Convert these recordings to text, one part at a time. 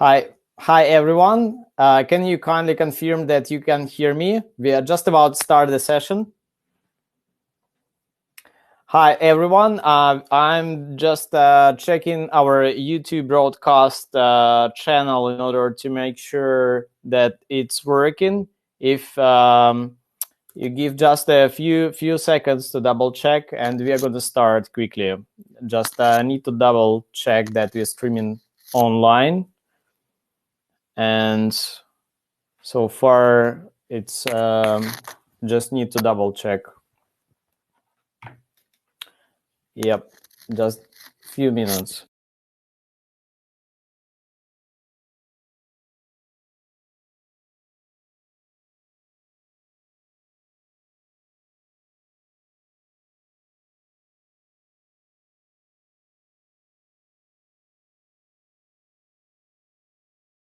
Hi everyone. Can you kindly confirm that you can hear me? We are just about to start the session. Hi everyone. I'm just checking our YouTube broadcast channel in order to make sure that it's working. If you give just a few seconds to double check, and we are going to start quickly. Just need to double check that we're streaming online. And so far, it's just need to double check. Yep, just a few minutes.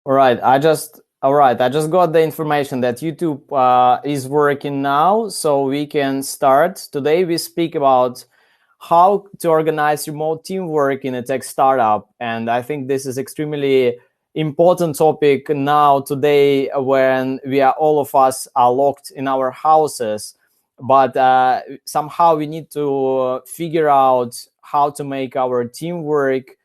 All right, I just got the information that YouTube is working now, so we can start. Today we speak about how to organize remote teamwork in a tech startup, and I think this is extremely important topic now today when all of us are locked in our houses, but somehow we need to figure out how to make our teamwork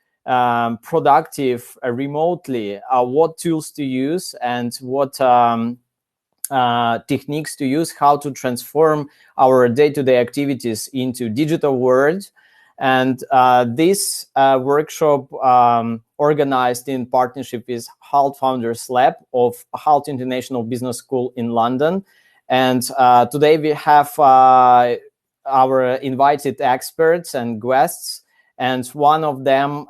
productive remotely, what tools to use and what techniques to use, how to transform our day-to-day activities into digital world. And this workshop organized in partnership with HALT Founders Lab of HALT International Business School in London. And today we have our invited experts and guests, and one of them,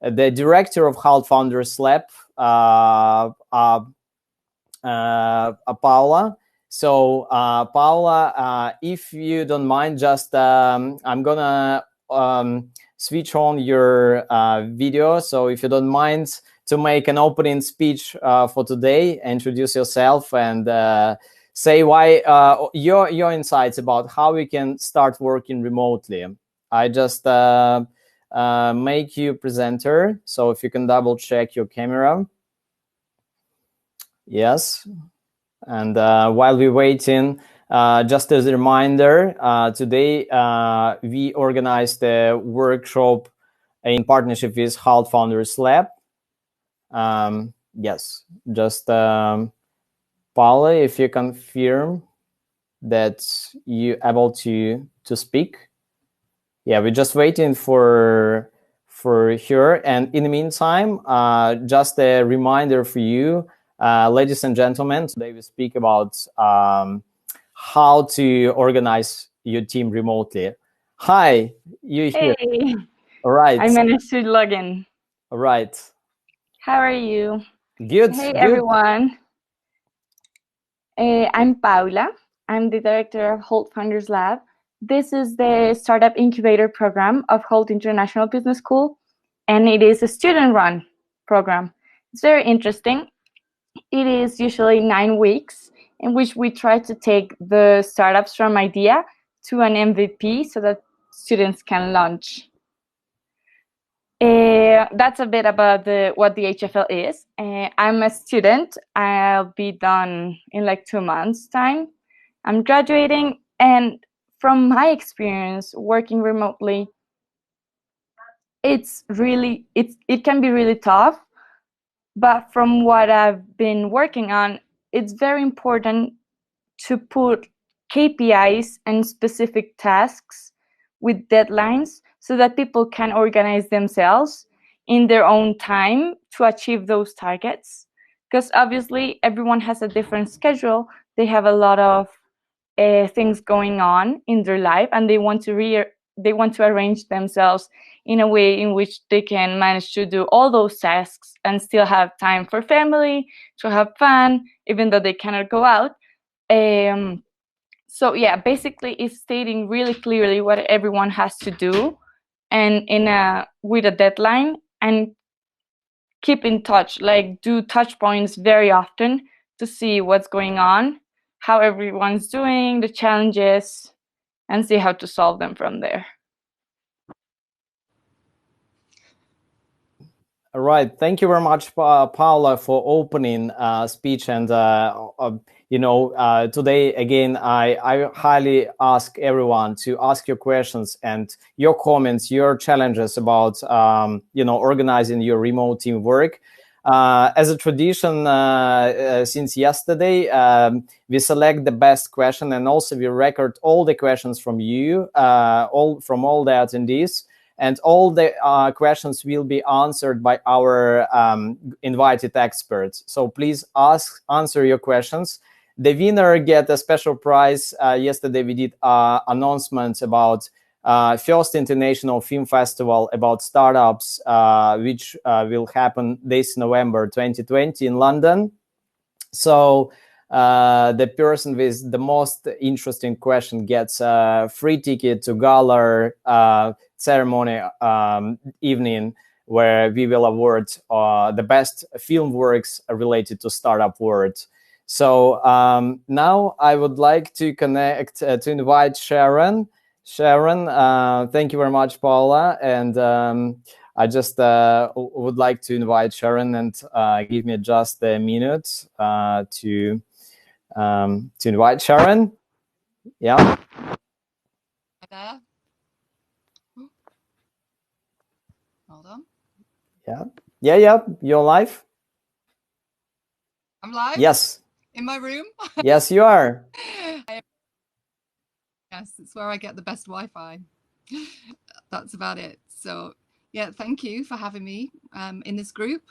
the director of HALT Founders Lab, Paula. So Paula, if you don't mind, just I'm gonna switch on your video. So if you don't mind to make an opening speech for today, introduce yourself and say why your insights about how we can start working remotely. I just make you presenter. So if you can double check your camera. Yes. And while we're waiting, just as a reminder, today we organized a workshop in partnership with HALT Founders Lab. Yes, just Paula, if you confirm that you're able to speak. Yeah, we're just waiting for her. And in the meantime, just a reminder for you, ladies and gentlemen, today we speak about how to organize your team remotely. Hi, you here? Hey. All right. I managed to log in. All right. How are you? Good. Hey, good. everyone. I'm Paula. I'm the director of HOLT Founders Lab. This is the startup incubator program of HOLT International Business School, and it is a student-run program. It's very interesting. It is usually 9 weeks in which we try to take the startups from idea to an MVP so that students can launch. That's a bit about what the HFL is. I'm a student. I'll be done in like 2 months' time. I'm graduating, and from my experience working remotely, it can be really tough. But from what I've been working on, it's very important to put KPIs and specific tasks with deadlines so that people can organize themselves in their own time to achieve those targets. Because obviously everyone has a different schedule. They have a lot of things going on in their life, and they want to arrange themselves in a way in which they can manage to do all those tasks and still have time for family, to have fun, even though they cannot go out. So yeah, basically it's stating really clearly what everyone has to do, and with a deadline, and keep in touch, like do touch points very often to see what's going on, how everyone's doing, the challenges, and see how to solve them from there. All right. Thank you very much, Paula, for opening speech. And, today, again, I highly ask everyone to ask your questions and your comments, your challenges about, organizing your remote team work. As a tradition, since yesterday, we select the best question, and also we record all the questions from you, from all the attendees. And all the questions will be answered by our invited experts. So please answer your questions. The winner get a special prize. Yesterday we did announcements about first international film festival about startups, which will happen this November 2020 in London. So the person with the most interesting question gets a free ticket to Gala ceremony evening, where we will award the best film works related to startup world. So now I would like to connect to invite Sharon. Sharon, thank you very much, Paula, and I just would like to invite Sharon, and give me just a minute to invite Sharon. Yeah. Hi there. Hold on. Yeah. You're live? I'm live? Yes. In my room? Yes, you are. Yes, it's where I get the best Wi-Fi. That's about it. So, yeah, thank you for having me in this group.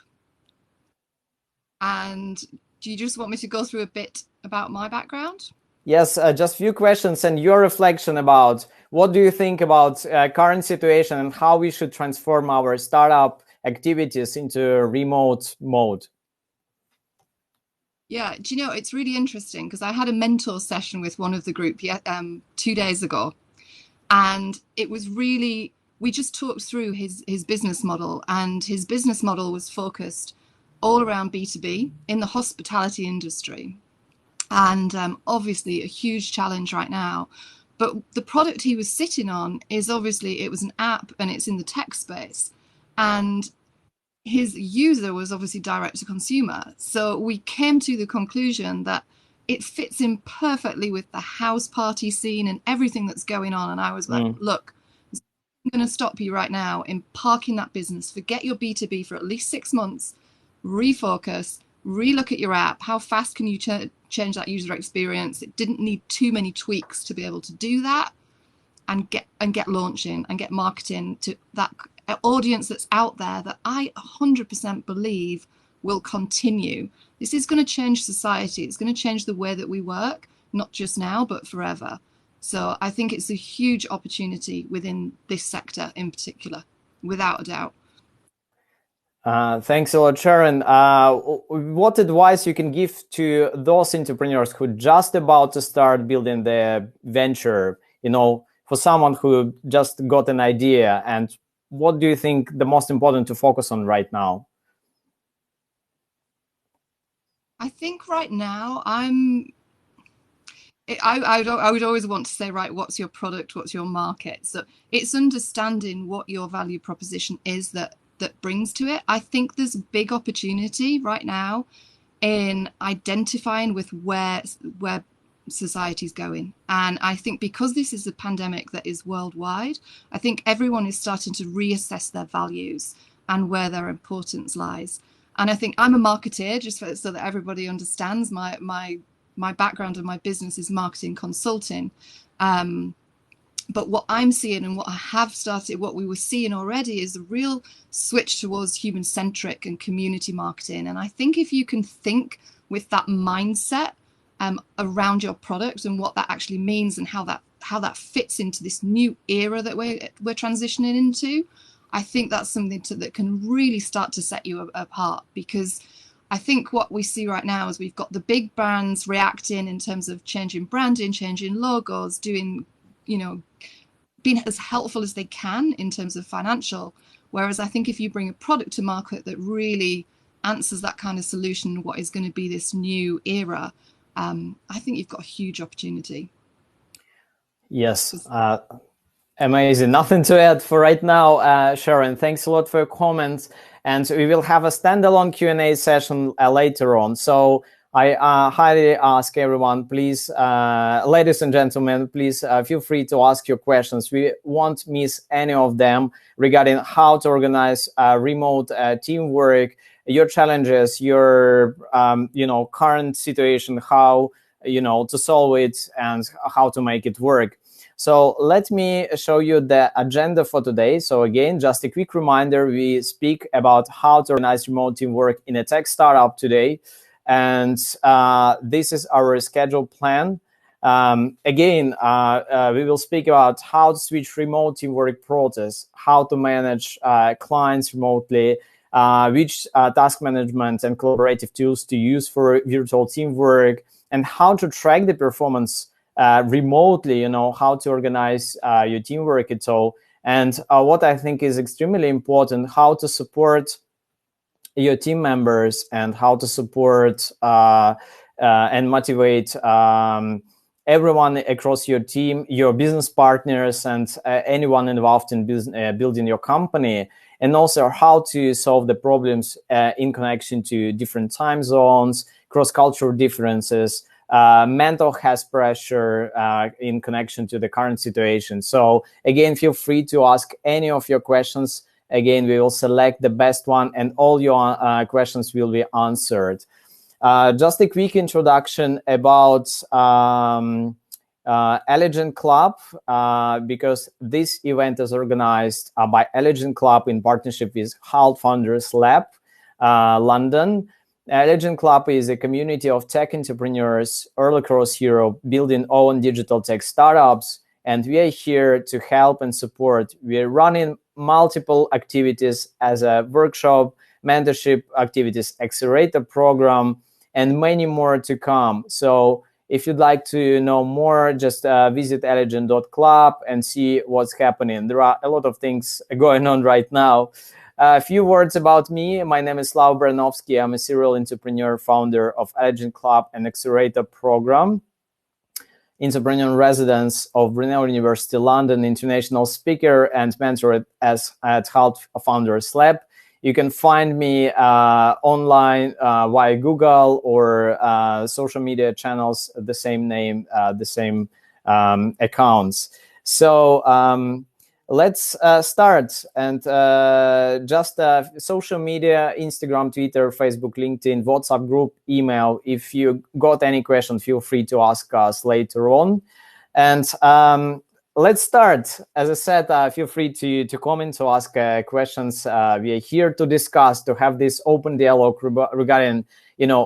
And do you just want me to go through a bit about my background? Yes, just a few questions and your reflection about what do you think about current situation and how we should transform our startup activities into remote mode. Yeah, do you know, it's really interesting because I had a mentor session with one of the group 2 days ago, and it was really, we just talked through his business model, and his business model was focused all around B2B in the hospitality industry. And obviously a huge challenge right now. But the product he was sitting on is obviously, it was an app and it's in the tech space. And his user was obviously direct to consumer. So we came to the conclusion that it fits in perfectly with the house party scene and everything that's going on. And I was like, look, I'm going to stop you right now in parking that business. Forget your B2B for at least 6 months, refocus, relook at your app. How fast can you change that user experience? It didn't need too many tweaks to be able to do that, and get launching and get marketing to that audience that's out there that I 100% believe will continue. This is going to change society. It's going to change the way that we work, not just now, but forever. So I think it's a huge opportunity within this sector in particular, without a doubt. Thanks a lot, Sharon. What advice you can give to those entrepreneurs who just about to start building their venture, for someone who just got an idea, and what do you think the most important to focus on right now? I think right now I would always want to say, right, what's your product, what's your market? So it's understanding what your value proposition is that brings to it. I think there's a big opportunity right now in identifying with where society's going. And I think because this is a pandemic that is worldwide, I think everyone is starting to reassess their values and where their importance lies. And I think I'm a marketer, just so that everybody understands my background and my business is marketing consulting. But what I'm seeing and what I have started, what we were seeing already, is a real switch towards human-centric and community marketing. And I think if you can think with that mindset around your product and what that actually means and how that fits into this new era that we're transitioning into, I think that's something that can really start to set you apart. Because I think what we see right now is we've got the big brands reacting in terms of changing branding, changing logos, doing, being as helpful as they can in terms of financial. Whereas I think if you bring a product to market that really answers that kind of solution, what is going to be this new era, I think you've got a huge opportunity. Yes. Amazing. Nothing to add for right now, Sharon. Thanks a lot for your comments. and we will have a standalone Q&A session later on. So I highly ask everyone, please, ladies and gentlemen, please feel free to ask your questions. We won't miss any of them regarding how to organize remote teamwork, your challenges, your current situation, how to solve it, and how to make it work. So let me show you the agenda for today. So again, just a quick reminder, we speak about how to organize remote teamwork in a tech startup today. And this is our scheduled plan. Again, we will speak about how to switch remote teamwork process, how to manage clients remotely, which task management and collaborative tools to use for virtual teamwork, and how to track the performance remotely, how to organize your teamwork at all. And what I think is extremely important, how to support your team members and how to support and motivate everyone across your team, your business partners, and anyone involved in building your company, and also how to solve the problems in connection to different time zones, cross-cultural differences, mental health pressure in connection to the current situation. So again, feel free to ask any of your questions. Again, we will select the best one and all your questions will be answered. Just a quick introduction about Eligent Club, because this event is organized by Eligent Club in partnership with HELI Founders Lab, London. Eligent Club is a community of tech entrepreneurs all across Europe building own digital tech startups, and we are here to help and support. We are running multiple activities as a workshop, mentorship activities, accelerator program, and many more to come. So if you'd like to know more, just visit eligent.club and see what's happening. There are a lot of things going on right now. A few words about me. My name is Slava Baranovskiy. I'm a serial entrepreneur, founder of Eligent Club and Accelerator Program, entrepreneur in residence of Brunel University, London, international speaker and mentor at HELI Founders Lab. You can find me online via Google or social media channels, the same name, the same accounts. So let's start. And just social media, Instagram, Twitter, Facebook, LinkedIn, WhatsApp group, email. If you got any question, feel free to ask us later on. And let's start. As I said, feel free to comment, to ask questions. We are here to discuss, to have this open dialogue regarding,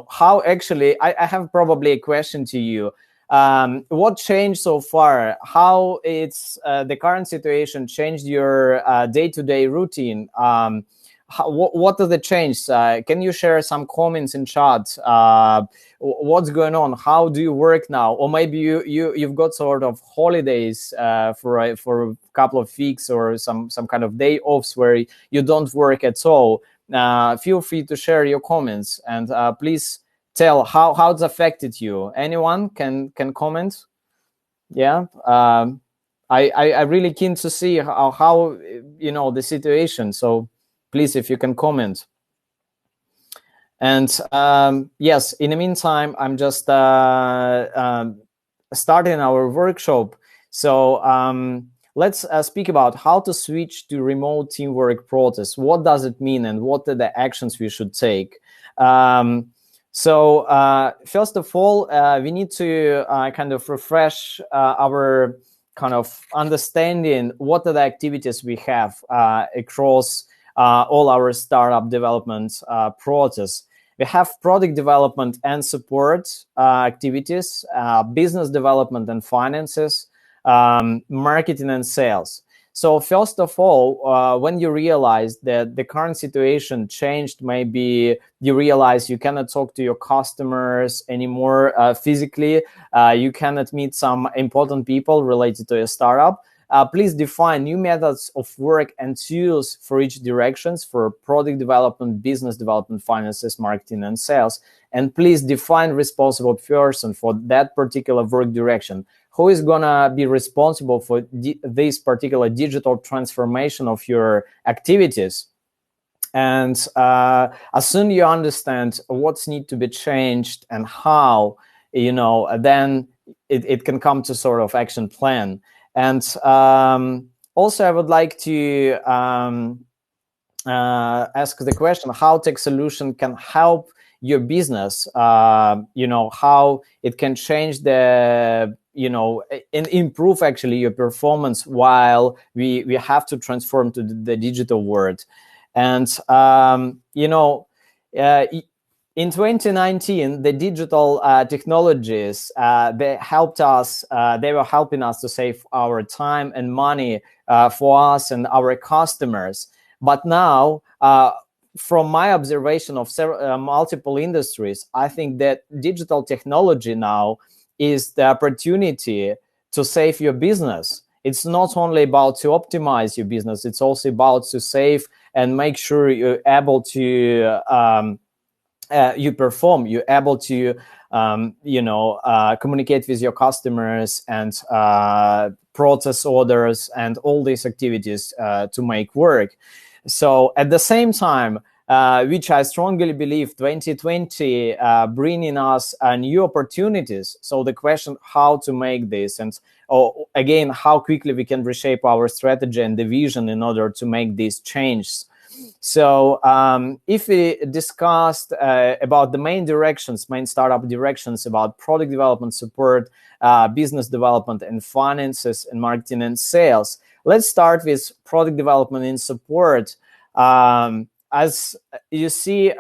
how actually, I have probably a question to you. What changed so far? How it's the current situation changed your day-to-day routine? What are the changes? Can you share some comments in chat? What's going on? How do you work now? Or maybe you've got sort of holidays for a couple of weeks or some kind of day offs where you don't work at all. Feel free to share your comments, and please tell how it's affected you. Anyone can comment? Yeah. I really keen to see how the situation. So please, if you can comment. And yes, in the meantime, I'm just starting our workshop. So let's speak about how to switch to remote teamwork process. What does it mean, and what are the actions we should take? So first of all, we need to kind of refresh our kind of understanding what are the activities we have across all our startup development process. We have product development and support activities, business development and finances, marketing and sales. So first of all, when you realize that the current situation changed, maybe you realize you cannot talk to your customers anymore physically, you cannot meet some important people related to a startup, please define new methods of work and tools for each directions, for product development, business development, finances, marketing, and sales. And please define responsible person for that particular work direction. Who is going to be responsible for this particular digital transformation of your activities? And as soon you understand what's need to be changed and how, then it can come to sort of action plan. And also I would like to ask the question how tech solution can help your business, how it can change the, and improve actually your performance while we have to transform to the digital world. And, in 2019, the digital technologies, they helped us, they were helping us to save our time and money for us and our customers. But now, from my observation of multiple industries, I think that digital technology now is the opportunity to save your business. It's not only about to optimize your business, it's also about to save and make sure you're able to you perform, you're able to communicate with your customers and process orders and all these activities to make work. So at the same time, which I strongly believe 2020 bringing us new opportunities. So the question how to make this, and again, how quickly we can reshape our strategy and the vision in order to make these changes. So if we discussed about the main directions, main startup directions about product development, support, business development, and finances, and marketing and sales, let's start with product development and support. As you see,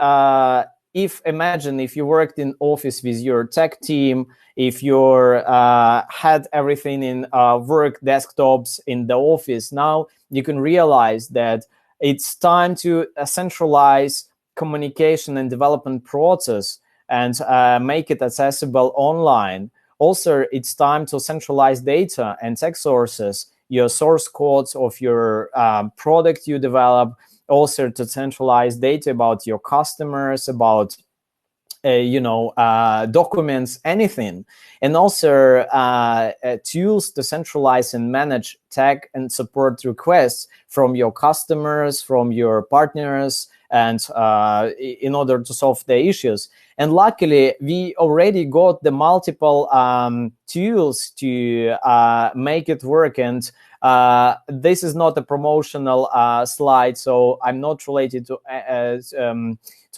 imagine if you worked in office with your tech team, if you had everything in work desktops in the office, now you can realize that it's time to centralize communication and development process and make it accessible online. Also, it's time to centralize data and tech sources, your source codes of your product you develop, also to centralize data about your customers, about documents, anything, and also tools to centralize and manage tech and support requests from your customers, from your partners, and in order to solve the issues. And luckily, we already got the multiple tools to make it work. And this is not a promotional slide, so I'm not related to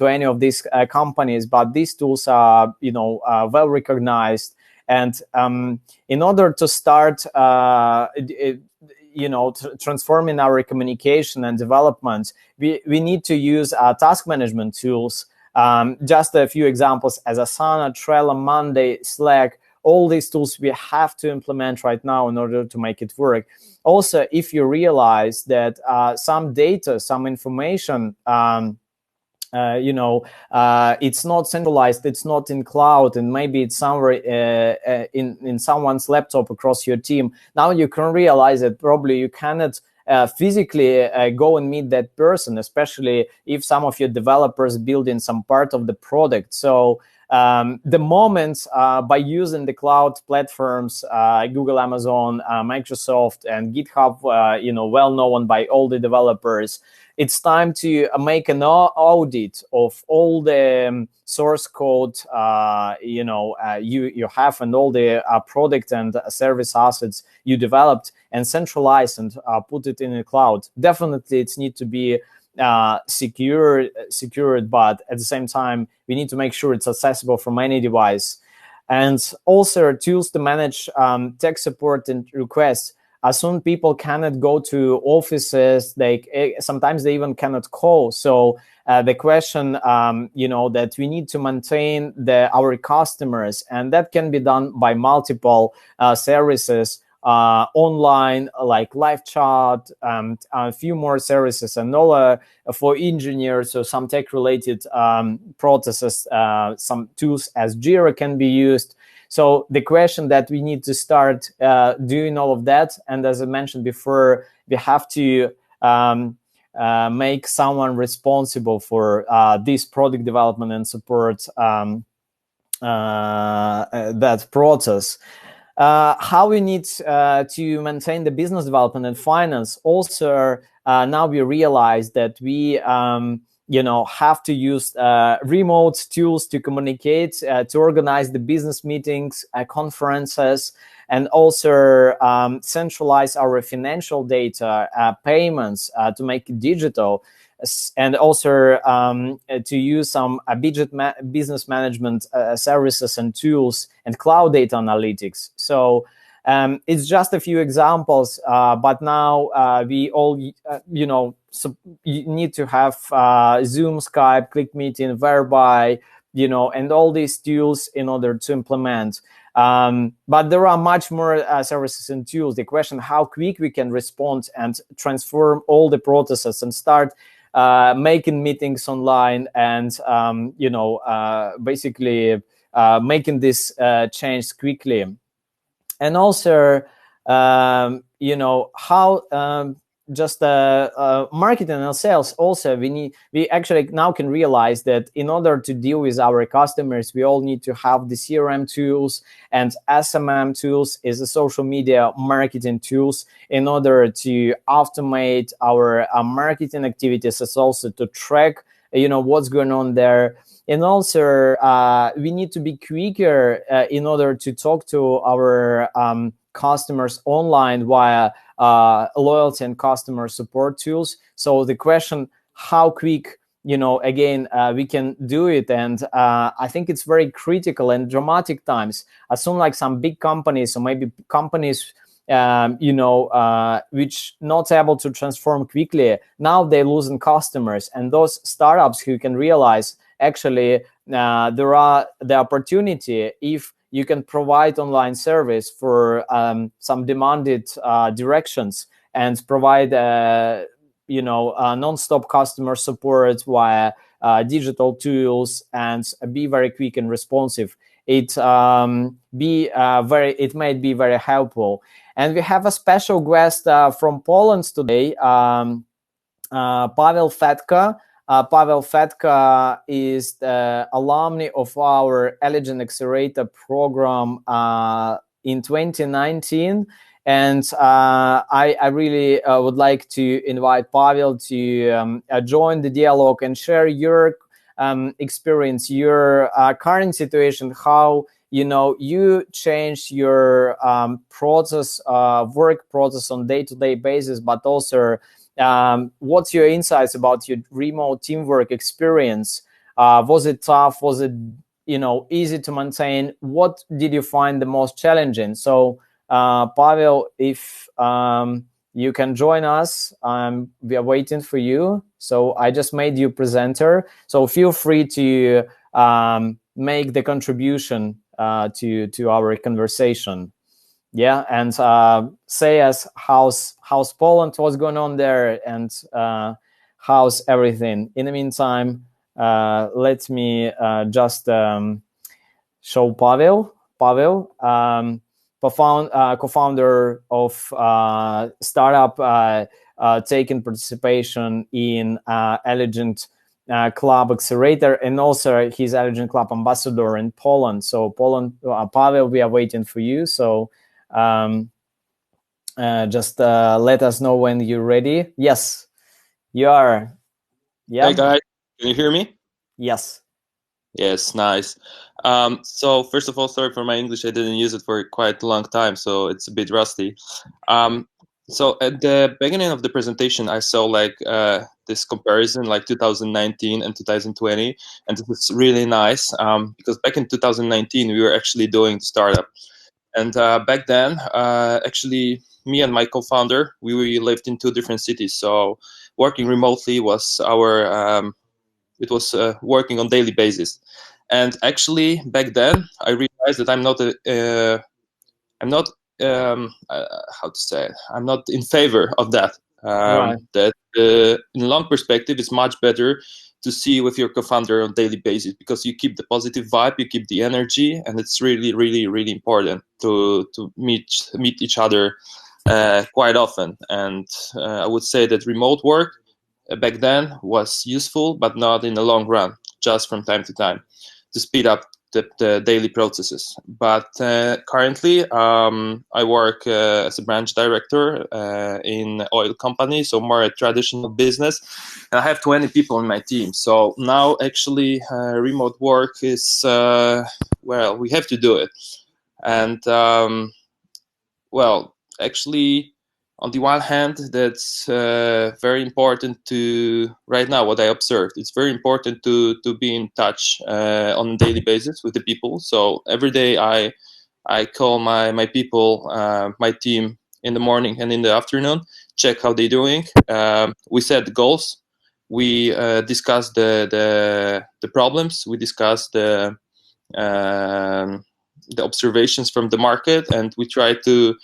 any of these companies, but these tools are, well recognized. And in order to start, transforming our communication and development, we need to use task management tools. Just a few examples as Asana, Trello, Monday, Slack. All these tools we have to implement right now in order to make it work. Also, if you realize that some data, some information, it's not centralized, it's not in cloud, and maybe it's somewhere in someone's laptop across your team. Now you can realize that probably you cannot physically go and meet that person, especially if some of your developers build in some part of the product. So the moment by using the cloud platforms, Google, Amazon, Microsoft, and GitHub, well known by all the developers, it's time to make an audit of all the source code you have and all the product and service assets you developed, and centralize and put it in the cloud. Definitely, it needs to be secured, but at the same time, we need to make sure it's accessible from any device. And also tools to manage tech support and requests. As soon people cannot go to offices, sometimes they even cannot call. So the question, that we need to maintain our customers, and that can be done by multiple services online, like live chat, a few more services, and all for engineers. So some tech-related processes, some tools as Jira can be used. So the question that we need to start doing all of that, and as I mentioned before, we have to make someone responsible for this product development and support that process. how we need to maintain the business development and finance. Also, now we realize that we have to use remote tools to communicate, to organize the business meetings, conferences, and also centralize our financial data, payments, to make it digital, and also to use some business management services and tools and cloud data analytics. So it's just a few examples, but now we all, you need to have Zoom, Skype, Click Meeting, Whereby, and all these tools in order to implement. But there are much more services and tools. The question how quick we can respond and transform all the processes and start making meetings online and, basically making this change quickly. And also, how just marketing and sales. Also, we actually now can realize that in order to deal with our customers, we all need to have the CRM tools and SMM tools, is the social media marketing tools, in order to automate our marketing activities. It's also to track, what's going on there. And also, we need to be quicker in order to talk to our customers online via loyalty and customer support tools. So the question, how quick, again, we can do it. And I think it's very critical and dramatic times. As soon like some big companies, or maybe companies, which not able to transform quickly, now they're losing customers. And those startups who can realize actually there are the opportunity if you can provide online service for some demanded directions and provide non-stop customer support via digital tools and be very quick and responsive. It may be very helpful. And we have a special guest from Poland today, Pavel Fetka. Pavel Fetka is the alumni of our Eligent Accelerator program in 2019. And I really would like to invite Pavel to join the dialogue and share your experience, your current situation, how you change your work process on day-to-day basis, but also what's your insights about your remote teamwork experience? Was it tough? Was it easy to maintain? What did you find the most challenging? So Pavel, if you can join us, we are waiting for you. So I just made you presenter, so feel free to make the contribution to our conversation. Yeah, and say us how's Poland, what's going on there, and how's everything. In the meantime, let me just show Pavel. Pavel, co-founder of startup taking participation in Eligent Club Accelerator, and also he's Eligent Club ambassador in Poland. So Poland, Pavel, we are waiting for you. So just let us know when you're ready. Yes, you are. Yeah. Hey guys, can you hear me? Yes. Yes, nice. So first of all, sorry for my English. I didn't use it for quite a long time, so it's a bit rusty. So at the beginning of the presentation, I saw like this comparison, like 2019 and 2020, and it was really nice because back in 2019 we were actually doing the startup. And back then, actually, me and my co-founder, we lived in two different cities. So working remotely was our, working on daily basis. And actually, back then, I realized that I'm not in favor of that. Right. That in long perspective, it's much better to see with your co-founder on daily basis, because you keep the positive vibe, you keep the energy, and it's really, really, really important to meet each other quite often. And I would say that remote work back then was useful, but not in the long run, just from time to time, to speed up the daily processes. But currently, I work as a branch director in an oil company, so more a traditional business. And I have 20 people in my team. So now actually remote work is, well, we have to do it. And well, actually, on the one hand, that's very important to, right now, what I observed, it's very important to be in touch on a daily basis with the people. So every day I call my people, my team in the morning and in the afternoon, check how they're doing. We set goals. We discuss the problems. We discuss the observations from the market, and we try to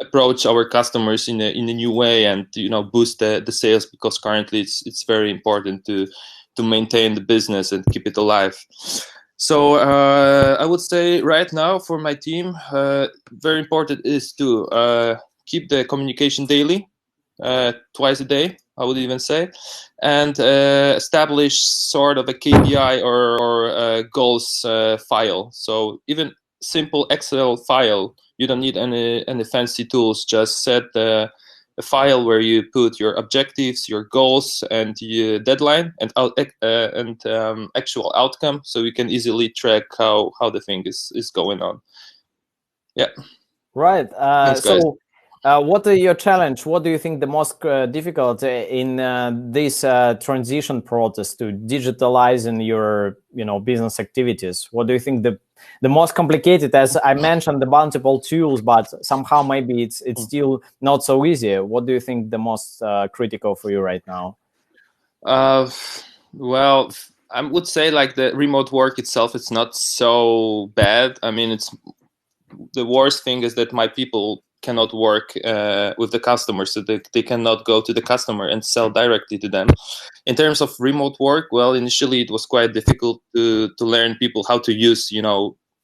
approach our customers in a new way, and boost the sales, because currently it's very important to maintain the business and keep it alive. So I would say right now for my team, very important is to keep the communication daily, twice a day, I would even say, and establish sort of a KPI or goals file. So even simple Excel file, you don't need any fancy tools. Just set a file where you put your objectives, your goals, and your deadline, and actual outcome, so you can easily track how the thing is going on. Yeah. Right. Thanks, guys. So what are your challenge? What do you think the most difficult in this transition process to digitalizing your business activities? What do you think the most complicated? As I mentioned, the multiple tools, but somehow maybe it's still not so easy. What do you think the most critical for you right now? Well, I would say like the remote work itself, it's not so bad. I mean, it's the worst thing is that my people cannot work with the customers, so they cannot go to the customer and sell directly to them. In terms of remote work, well, initially it was quite difficult to learn people how to use,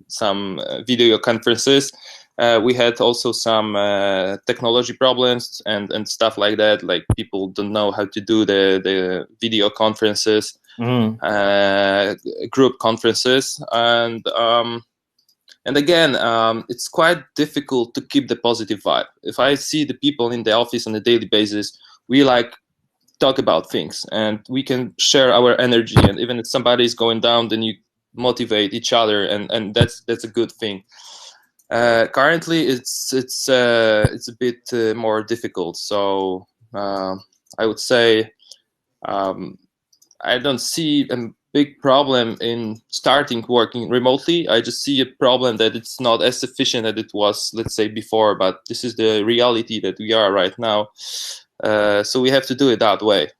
some video conferences. We had also some technology problems and stuff like that. Like people don't know how to do the video conferences, group conferences, and again, it's quite difficult to keep the positive vibe. If I see the people in the office on a daily basis, we talk about things, and we can share our energy. And even if somebody is going down, then you motivate each other, and that's a good thing. Currently, it's a bit more difficult. So I would say I don't see a big problem in starting working remotely. I just see a problem that it's not as efficient as it was, let's say, before. But this is the reality that we are right now. So we have to do it that way.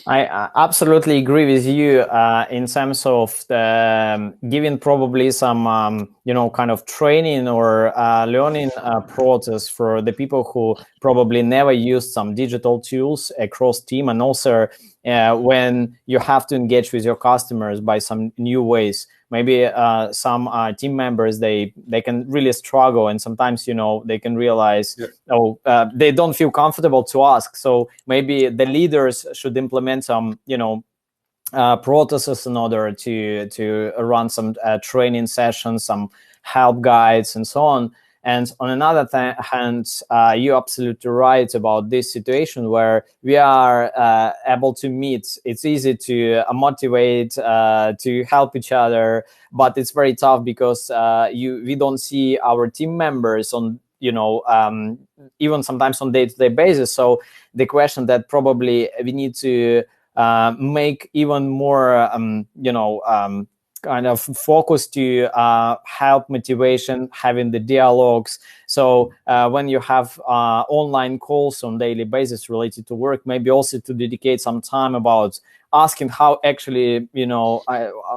I absolutely agree with you in terms of giving probably some, kind of training or learning process for the people who probably never used some digital tools across team, and also when you have to engage with your customers by some new ways. Maybe some team members, they can really struggle, and sometimes they can realize they don't feel comfortable to ask. So maybe the leaders should implement some processes in order to run some training sessions, some help guides, and so on. And on another hand, you're absolutely right about this situation where we are able to meet. It's easy to motivate, to help each other, but it's very tough because we don't see our team members on, even sometimes on day-to-day basis. So the question that probably we need to make even more, kind of focus to help motivation, having the dialogues. So when you have online calls on daily basis related to work, maybe also to dedicate some time about asking how actually,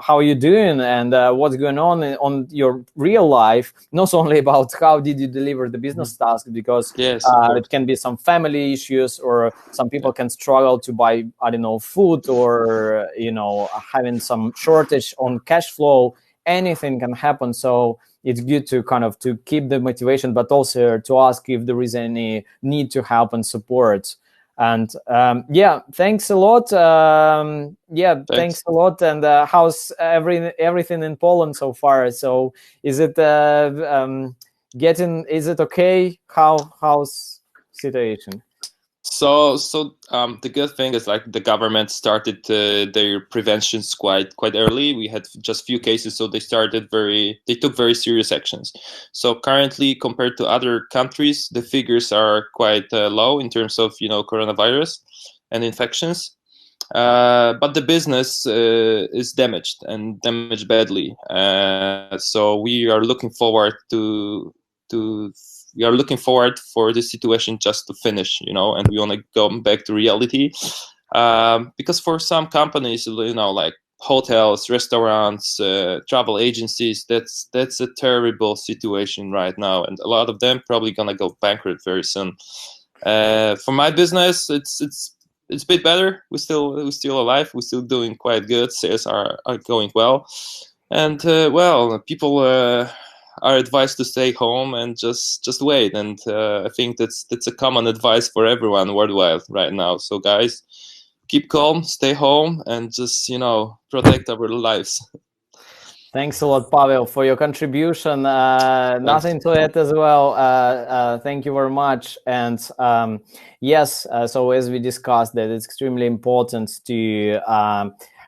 how you doing and what's going on your real life, not only about how did you deliver the business task, because it can be some family issues, or some people can struggle to buy, food, or, having some shortage on cash flow. Anything can happen. So it's good to kind of to keep the motivation, but also to ask if there is any need to help and support. And yeah, thanks a lot. Thanks a lot. And how's everything in Poland so far? So is it is it okay? How's situation? So the good thing is like the government started their preventions quite early. We had just few cases, so they took very serious actions. So currently, compared to other countries, the figures are quite low in terms of coronavirus and infections. But the business is damaged and damaged badly. So we are looking forward for this situation just to finish, and we want to go back to reality. Because for some companies, like hotels, restaurants, travel agencies, that's a terrible situation right now, and a lot of them probably gonna go bankrupt very soon. For my business, it's a bit better. We're still alive. We're still doing quite good. Sales are going well, and people are advised to stay home and just wait. And I think that's a common advice for everyone worldwide right now. So guys, keep calm, stay home, and just protect our lives. Thanks a lot, Pavel, for your contribution. Nothing to add as well. Thank you very much. And yes, so as we discussed, that it's extremely important to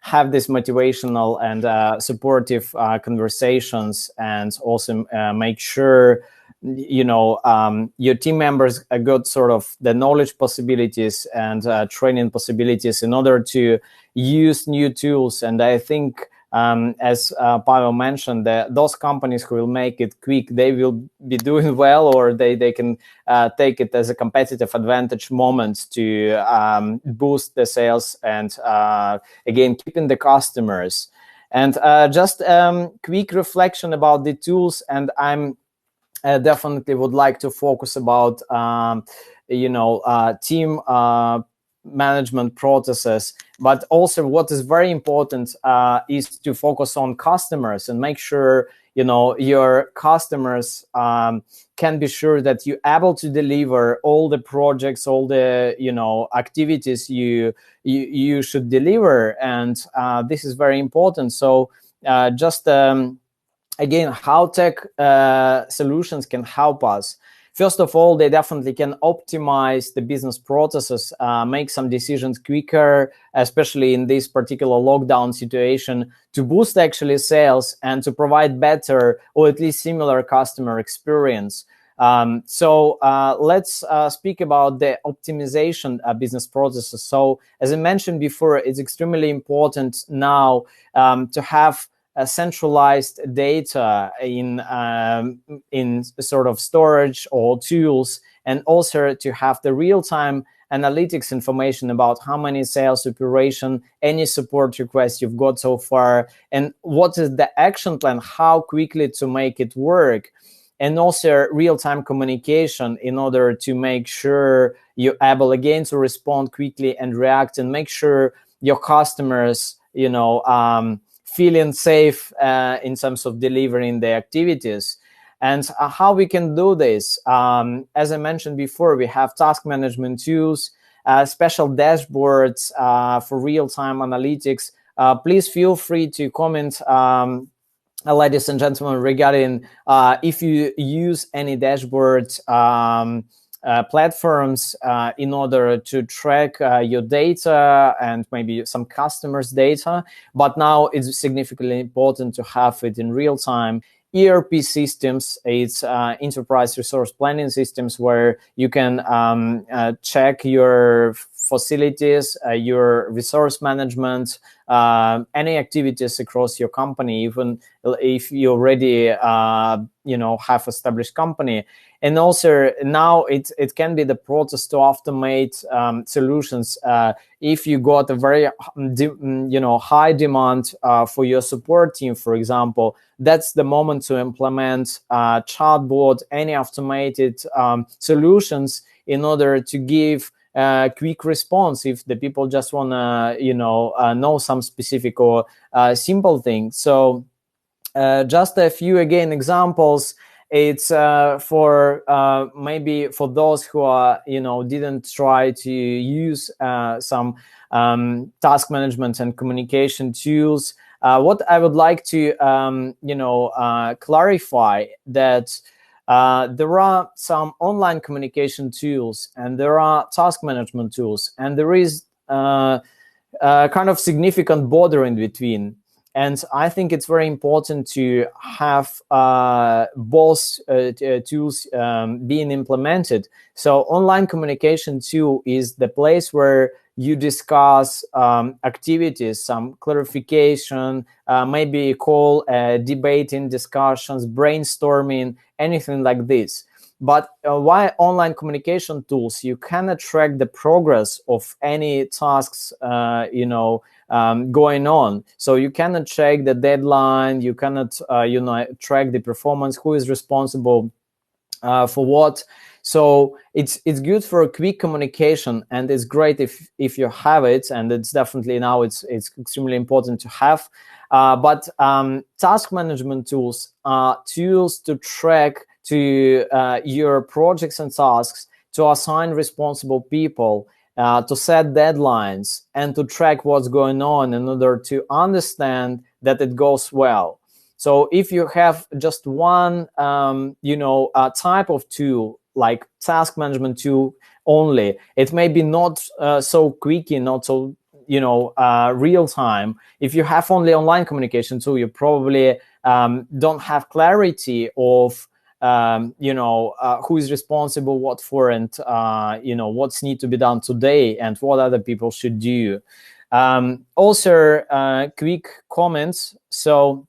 have this motivational and supportive conversations, and also make sure your team members got sort of the knowledge possibilities and training possibilities in order to use new tools. And I think as Pavel mentioned, those companies who will make it quick, they will be doing well, or they can take it as a competitive advantage moment to boost the sales and again keeping the customers. And just quick reflection about the tools, and I'm definitely would like to focus about team management processes, but also what is very important is to focus on customers and make sure your customers can be sure that you're able to deliver all the projects, all the activities you should deliver. And this is very important. So just again, how tech solutions can help us. First of all, they definitely can optimize the business processes, make some decisions quicker, especially in this particular lockdown situation, to boost actually sales and to provide better or at least similar customer experience. So let's speak about the optimization business processes. So as I mentioned before, it's extremely important now to have centralized data in sort of storage or tools, and also to have the real-time analytics information about how many sales operation, any support requests you've got so far, and what is the action plan, how quickly to make it work, and also real-time communication in order to make sure you're able again to respond quickly and react and make sure your customers, feeling safe in terms of delivering the activities. And how we can do this, as I mentioned before, we have task management tools, special dashboards for real-time analytics. Please feel free to comment, ladies and gentlemen, regarding if you use any dashboard platforms in order to track your data and maybe some customers' data. But now it's significantly important to have it in real time. ERP systems, it's enterprise resource planning systems where you can check your facilities, your resource management, any activities across your company, even if you already have established company. And also now it can be the process to automate solutions. If you got a very high demand for your support team, for example, that's the moment to implement chatbot, any automated solutions in order to give quick response if the people just want to know some specific or simple thing. So just a few again examples. It's for maybe for those who are, didn't try to use some task management and communication tools. What I would like to clarify that there are some online communication tools and there are task management tools, and there is kind of significant border in between. And I think it's very important to have both tools being implemented. So online communication tool is the place where you discuss activities, some clarification, maybe call debating, discussions, brainstorming, anything like this. But via online communication tools, you cannot track the progress of any tasks, going on. So you cannot check the deadline. You cannot, track the performance. Who is responsible for what? So it's good for a quick communication, and it's great if you have it. And it's definitely now it's extremely important to have. But task management tools are tools to track to your projects and tasks, to assign responsible people, to set deadlines, and to track what's going on in order to understand that it goes well. So if you have just one, type of tool, like task management tool only, it may be not so quickie, not so, real time. If you have only online communication tool, you probably don't have clarity of who is responsible what for, and what's need to be done today and what other people should do. Also, quick comments. So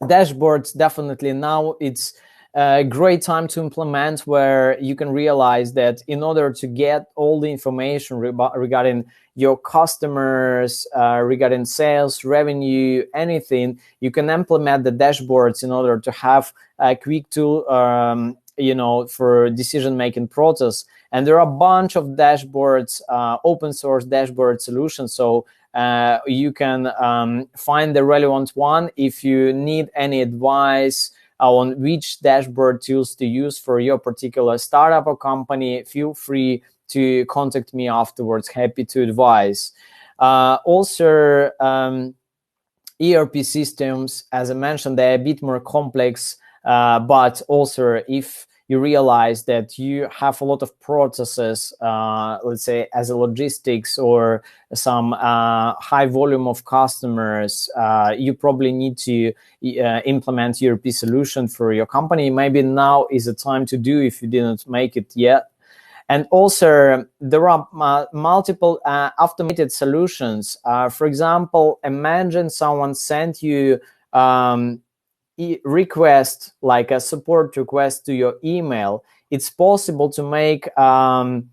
dashboards, definitely now it's a great time to implement, where you can realize that in order to get all the information regarding your customers, regarding sales, revenue, anything, you can implement the dashboards in order to have a quick tool, for decision-making process. And there are a bunch of dashboards, open source dashboard solutions. So you can find the relevant one. If you need any advice on which dashboard tools to use for your particular startup or company, feel free to contact me afterwards. Happy to advise. Also, ERP systems, as I mentioned, they're a bit more complex, but also if you realize that you have a lot of processes, let's say as a logistics or some high volume of customers, you probably need to implement ERP solution for your company. Maybe now is the time to do if you didn't make it yet. And also, there are multiple automated solutions. For example, imagine someone sent you request, like a support request to your email. It's possible to make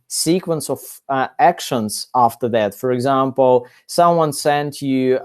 sequence of actions after that. For example, someone sent you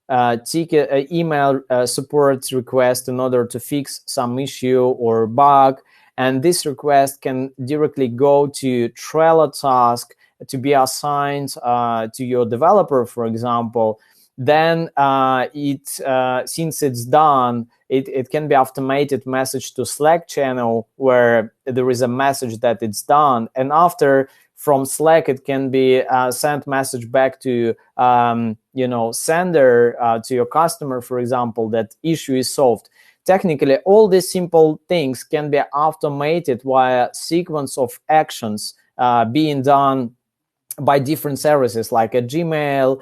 email support request in order to fix some issue or bug. And this request can directly go to Trello task to be assigned to your developer, for example. Then since it's done, it can be automated message to Slack channel where there is a message that it's done. And after, from Slack, it can be sent message back to sender, to your customer, for example, that issue is solved. Technically, all these simple things can be automated via sequence of actions being done by different services like a Gmail,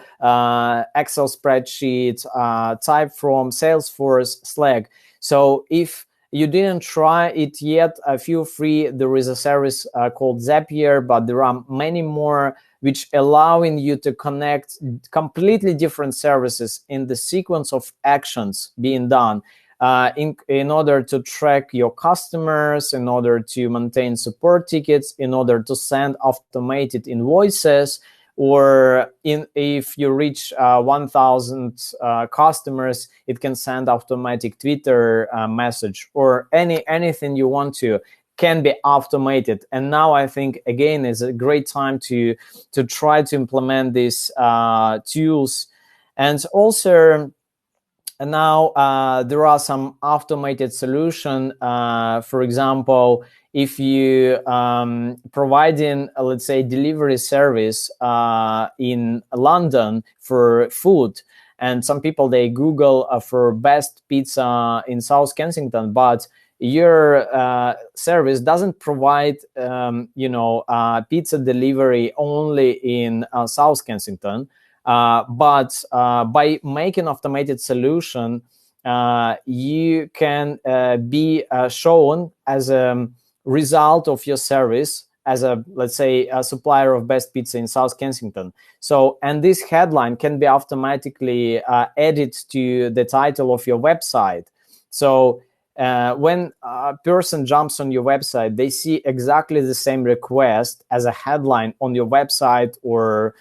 Excel spreadsheet, type from Salesforce, Slack. So if you didn't try it yet, feel free. There is a service called Zapier, but there are many more which allowing you to connect completely different services in the sequence of actions being done. In order to track your customers, in order to maintain support tickets, in order to send automated invoices, or if you reach 1,000 customers, it can send automatic Twitter message, or anything you want to can be automated. And now I think again is a great time to try to implement these tools. And also, and now there are some automated solution. For example, if you providing, let's say, delivery service in London for food, and some people, they Google for best pizza in South Kensington, but your service doesn't provide, pizza delivery only in South Kensington. But by making automated solution, you can be shown as a result of your service as a, let's say, a supplier of best pizza in South Kensington. So, and this headline can be automatically added to the title of your website. So when a person jumps on your website, they see exactly the same request as a headline on your website, or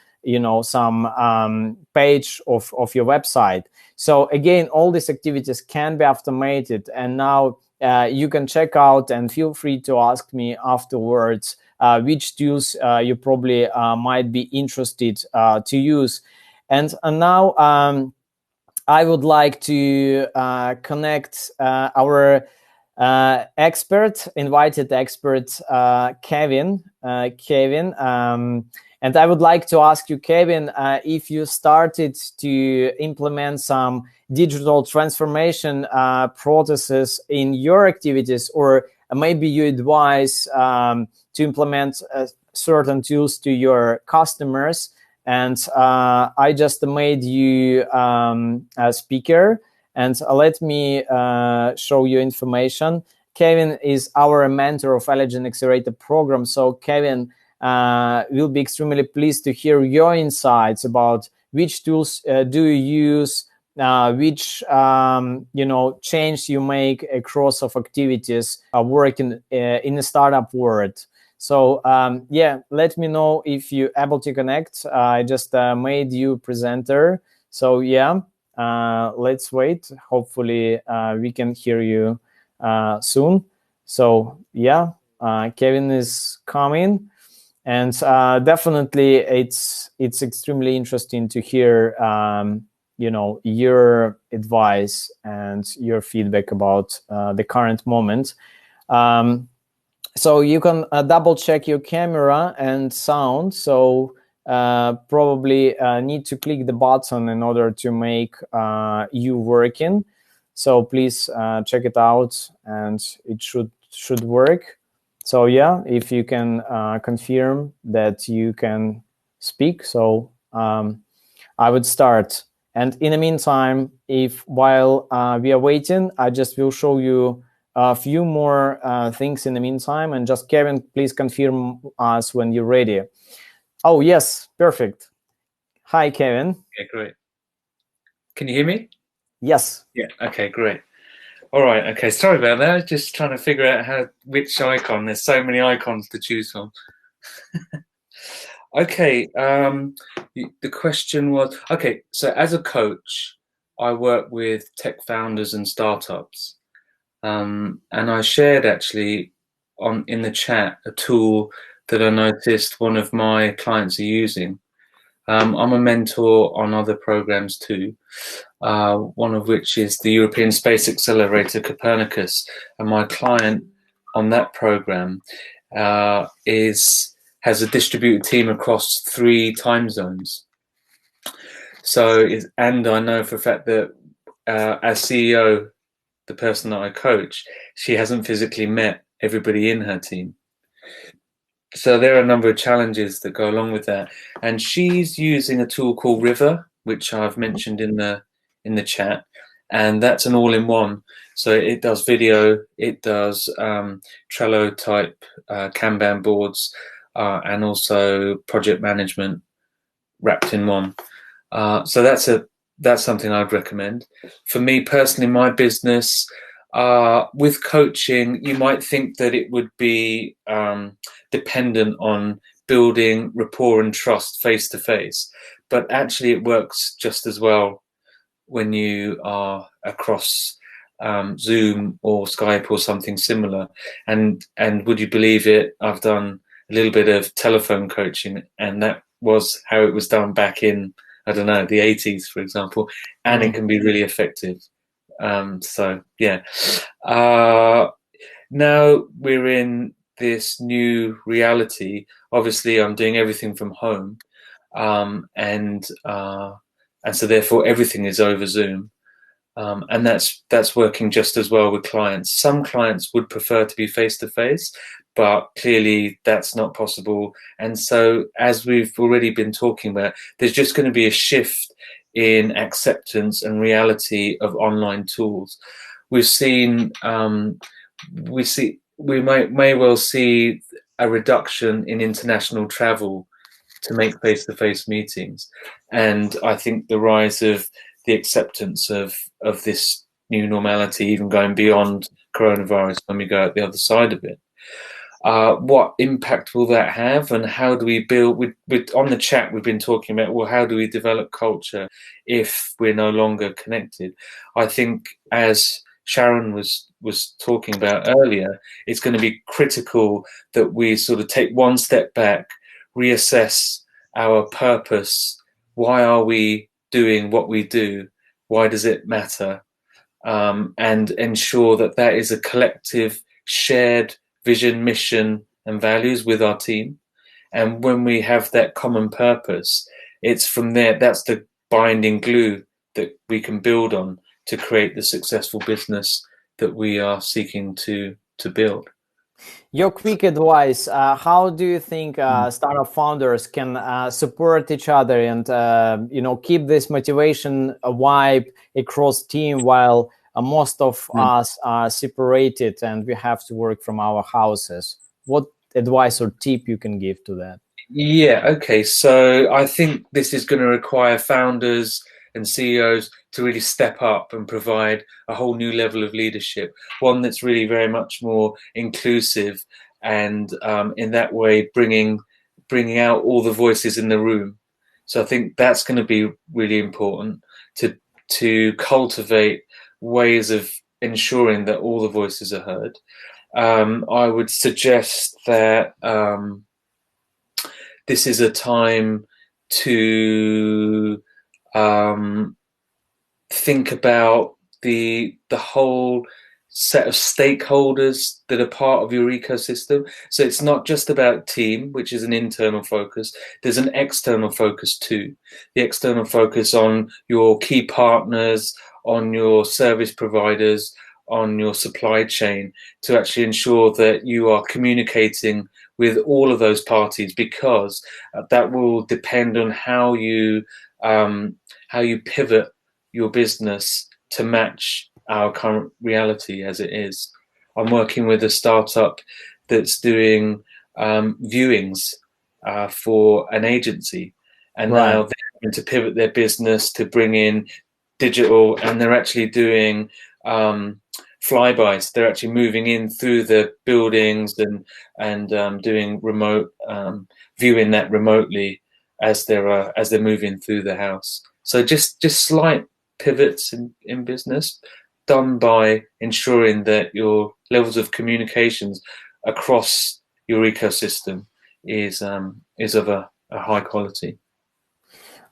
some page of your website. So again, all these activities can be automated, and now you can check out, and feel free to ask me afterwards which tools you probably might be interested to use. And now I would like to connect our invited expert, Kevin. And I would like to ask you, Kevin, if you started to implement some digital transformation processes in your activities, or maybe you advise to implement certain tools to your customers. And I just made you a speaker, and let me show you information. Kevin is our mentor of Eligent Accelerator program. So Kevin will be extremely pleased to hear your insights about which tools do you use, which change you make across of activities working in the startup world. So yeah, let me know if you're able to connect. I just made you presenter. So yeah, let's wait. Hopefully we can hear you soon. So yeah, Kevin is coming. And definitely, it's extremely interesting to hear, your advice and your feedback about the current moment. So you can double check your camera and sound. So probably need to click the button in order to make you working. So please check it out, and it should work. So yeah, if you can confirm that you can speak, so I would start. And in the meantime, while we are waiting, I just will show you a few more things in the meantime. And just, Kevin, please confirm us when you're ready. Oh yes, perfect. Hi, Kevin. Okay, great. Can you hear me? Yes. Yeah. Okay, great. All right. Okay. Sorry about that. Just trying to figure out which icon. There's so many icons to choose from. Okay. The question was, okay. So as a coach, I work with tech founders and startups, and I shared actually in the chat a tool that I noticed one of my clients are using. I'm a mentor on other programs too, one of which is the European Space Accelerator Copernicus, and my client on that program has a distributed team across 3 time zones. So, and I know for a fact that as CEO, the person that I coach, she hasn't physically met everybody in her team. So there are a number of challenges that go along with that, and she's using a tool called River, which I've mentioned in the chat, and that's an all-in-one. So it does video, it does Trello type Kanban boards, and also project management wrapped in one. So that's something I'd recommend. For me personally, my business, with coaching, you might think that it would be dependent on building rapport and trust face to face, but actually it works just as well when you are across Zoom or Skype or something similar. And would you believe it, I've done a little bit of telephone coaching, and that was how it was done back in I don't know, the 80s, for example, and it can be really effective. So yeah, now we're in this new reality. Obviously, I'm doing everything from home, and so therefore everything is over Zoom. And that's working just as well with clients. Some clients would prefer to be face to face, but clearly that's not possible. And so, as we've already been talking about, there's just going to be a shift in acceptance and reality of online tools. We've seen, we may well see a reduction in international travel to make face-to-face meetings, and I think the rise of the acceptance of this new normality, even going beyond coronavirus when we go out the other side of it. What impact will that have, and how do we build? On the chat, we've been talking about, well, how do we develop culture if we're no longer connected? I think, as Sharon was talking about earlier, it's going to be critical that we sort of take one step back, reassess our purpose. Why are we doing what we do? Why does it matter? And ensure that that is a collective shared vision, mission, and values with our team. And when we have that common purpose, it's from there, that's the binding glue that we can build on to create the successful business that we are seeking to build. Your quick advice, how do you think startup founders can support each other and keep this motivation vibe across team while most of us are separated and we have to work from our houses? What advice or tip you can give to that? Yeah, okay. So I think this is going to require founders and CEOs to really step up and provide a whole new level of leadership, one that's really very much more inclusive, and in that way bringing out all the voices in the room. So I think that's going to be really important to cultivate ways of ensuring that all the voices are heard. I would suggest that this is a time to think about the whole set of stakeholders that are part of your ecosystem. So it's not just about team, which is an internal focus. There's an external focus too. The external focus on your key partners, on your service providers, on your supply chain, to actually ensure that you are communicating with all of those parties, because that will depend on how you pivot your business to match our current reality as it is. I'm working with a startup that's doing viewings for an agency, and now they're going to pivot their business to bring in digital, and they're actually doing flybys. They're actually moving in through the buildings and doing remote viewing that remotely as they're moving through the house. So just slight pivots in business, done by ensuring that your levels of communications across your ecosystem is of a high quality.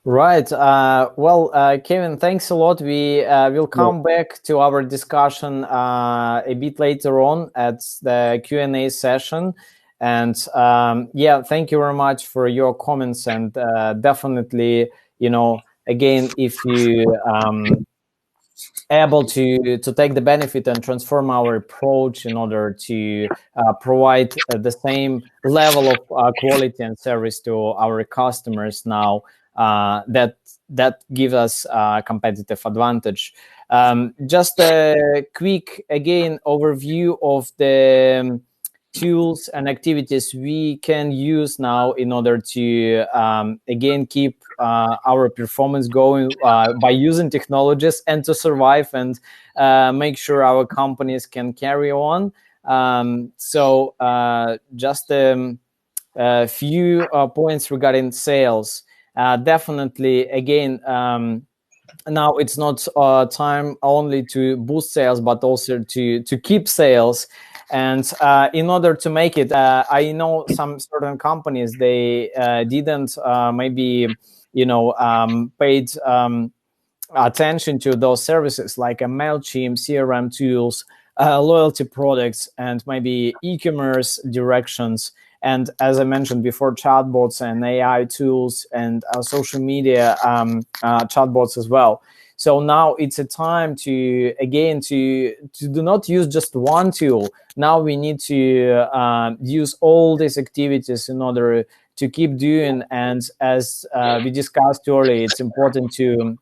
Right. Kevin, thanks a lot. We will come back to our discussion a bit later on at the Q&A session. And thank you very much for your comments. And definitely, again, if you able to take the benefit and transform our approach in order to provide the same level of quality and service to our customers now, that gives us a competitive advantage. Just a quick, again, overview of the tools and activities we can use now in order to, again, keep our performance going by using technologies and to survive and make sure our companies can carry on. Just a few points regarding sales. Definitely, again, now it's not time only to boost sales, but also to keep sales. And in order to make it, I know some certain companies, they didn't maybe paid attention to those services like a MailChimp, CRM tools, loyalty products, and maybe e-commerce directions. And as I mentioned before, chatbots and AI tools and social media chatbots as well. So now it's a time to do not use just one tool. Now we need to use all these activities in order to keep doing. And as we discussed earlier, it's important to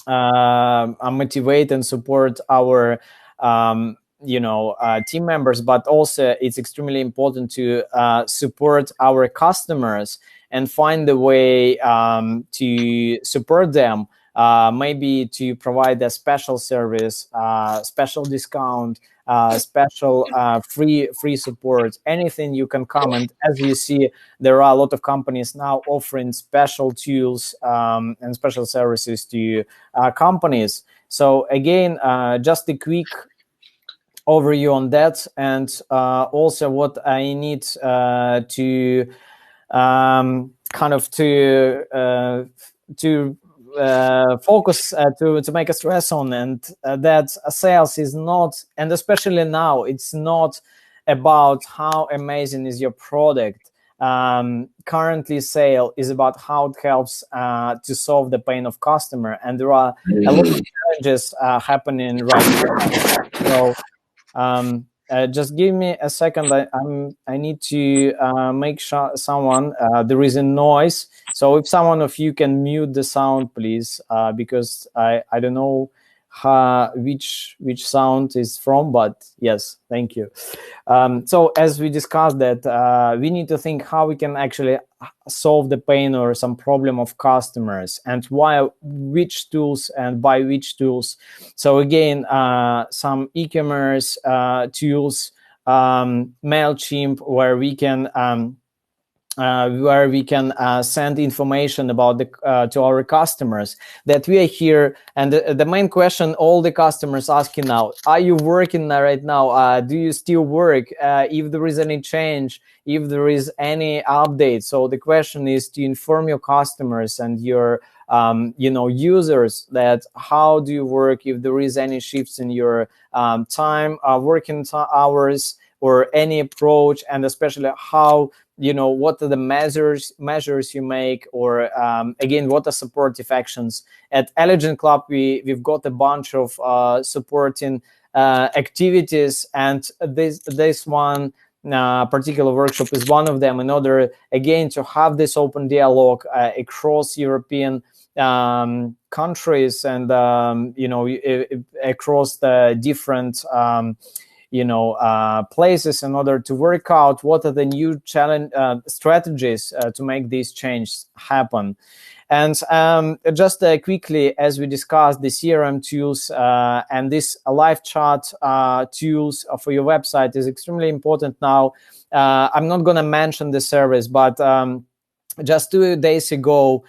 motivate and support our team members, but also it's extremely important to support our customers and find a way to support them. Maybe to provide a special service, special discount, special free support, anything you can comment. As you see, there are a lot of companies now offering special tools and special services to companies. So again, just a quick overview on that, and also what I need to focus to make a stress on, and that sales is not, and especially now, it's not about how amazing is your product. Currently, sale is about how it helps to solve the pain of customer, and there are a lot of challenges happening right now. So just give me a second. I need to make sure there is a noise. So if someone of you can mute the sound, please, because I don't know which sound is from, but yes, thank you. So as we discussed that, we need to think how we can actually solve the pain or some problem of customers, and which tools and by which tools. So again, some e-commerce tools, MailChimp, where we can send information about to our customers that we are here. And the main question all the customers asking now: are you working right now? Do you still work? If there is any change, if there is any update. So the question is to inform your customers and your users that how do you work, if there is any shifts in your time, working hours, or any approach, and especially how, what are the measures you make, or again, what are supportive actions. At Eligent Club, we've got a bunch of supporting activities, and this one particular workshop is one of them, in order again to have this open dialogue across European countries, and across the different places, in order to work out what are the new challenge strategies to make these changes happen. And just quickly, as we discussed, the CRM tools and this live chat tools for your website is extremely important now. I'm not going to mention the service, but just 2 days ago,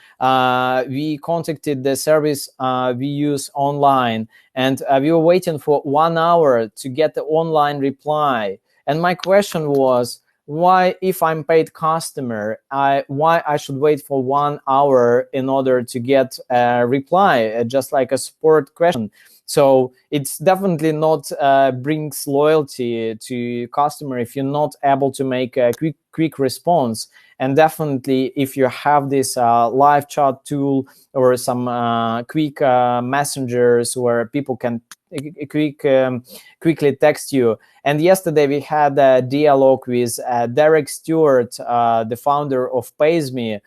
we contacted the service we use online, and we were waiting for 1 hour to get the online reply. And my question was, why, if I'm paid customer, why I should wait for 1 hour in order to get a reply, just like a support question? So it's definitely not brings loyalty to customer if you're not able to make a quick response. And definitely, if you have this live chat tool or some quick messengers where people can quickly text you. And yesterday we had a dialogue with Derek Stewart, the founder of PaysMe.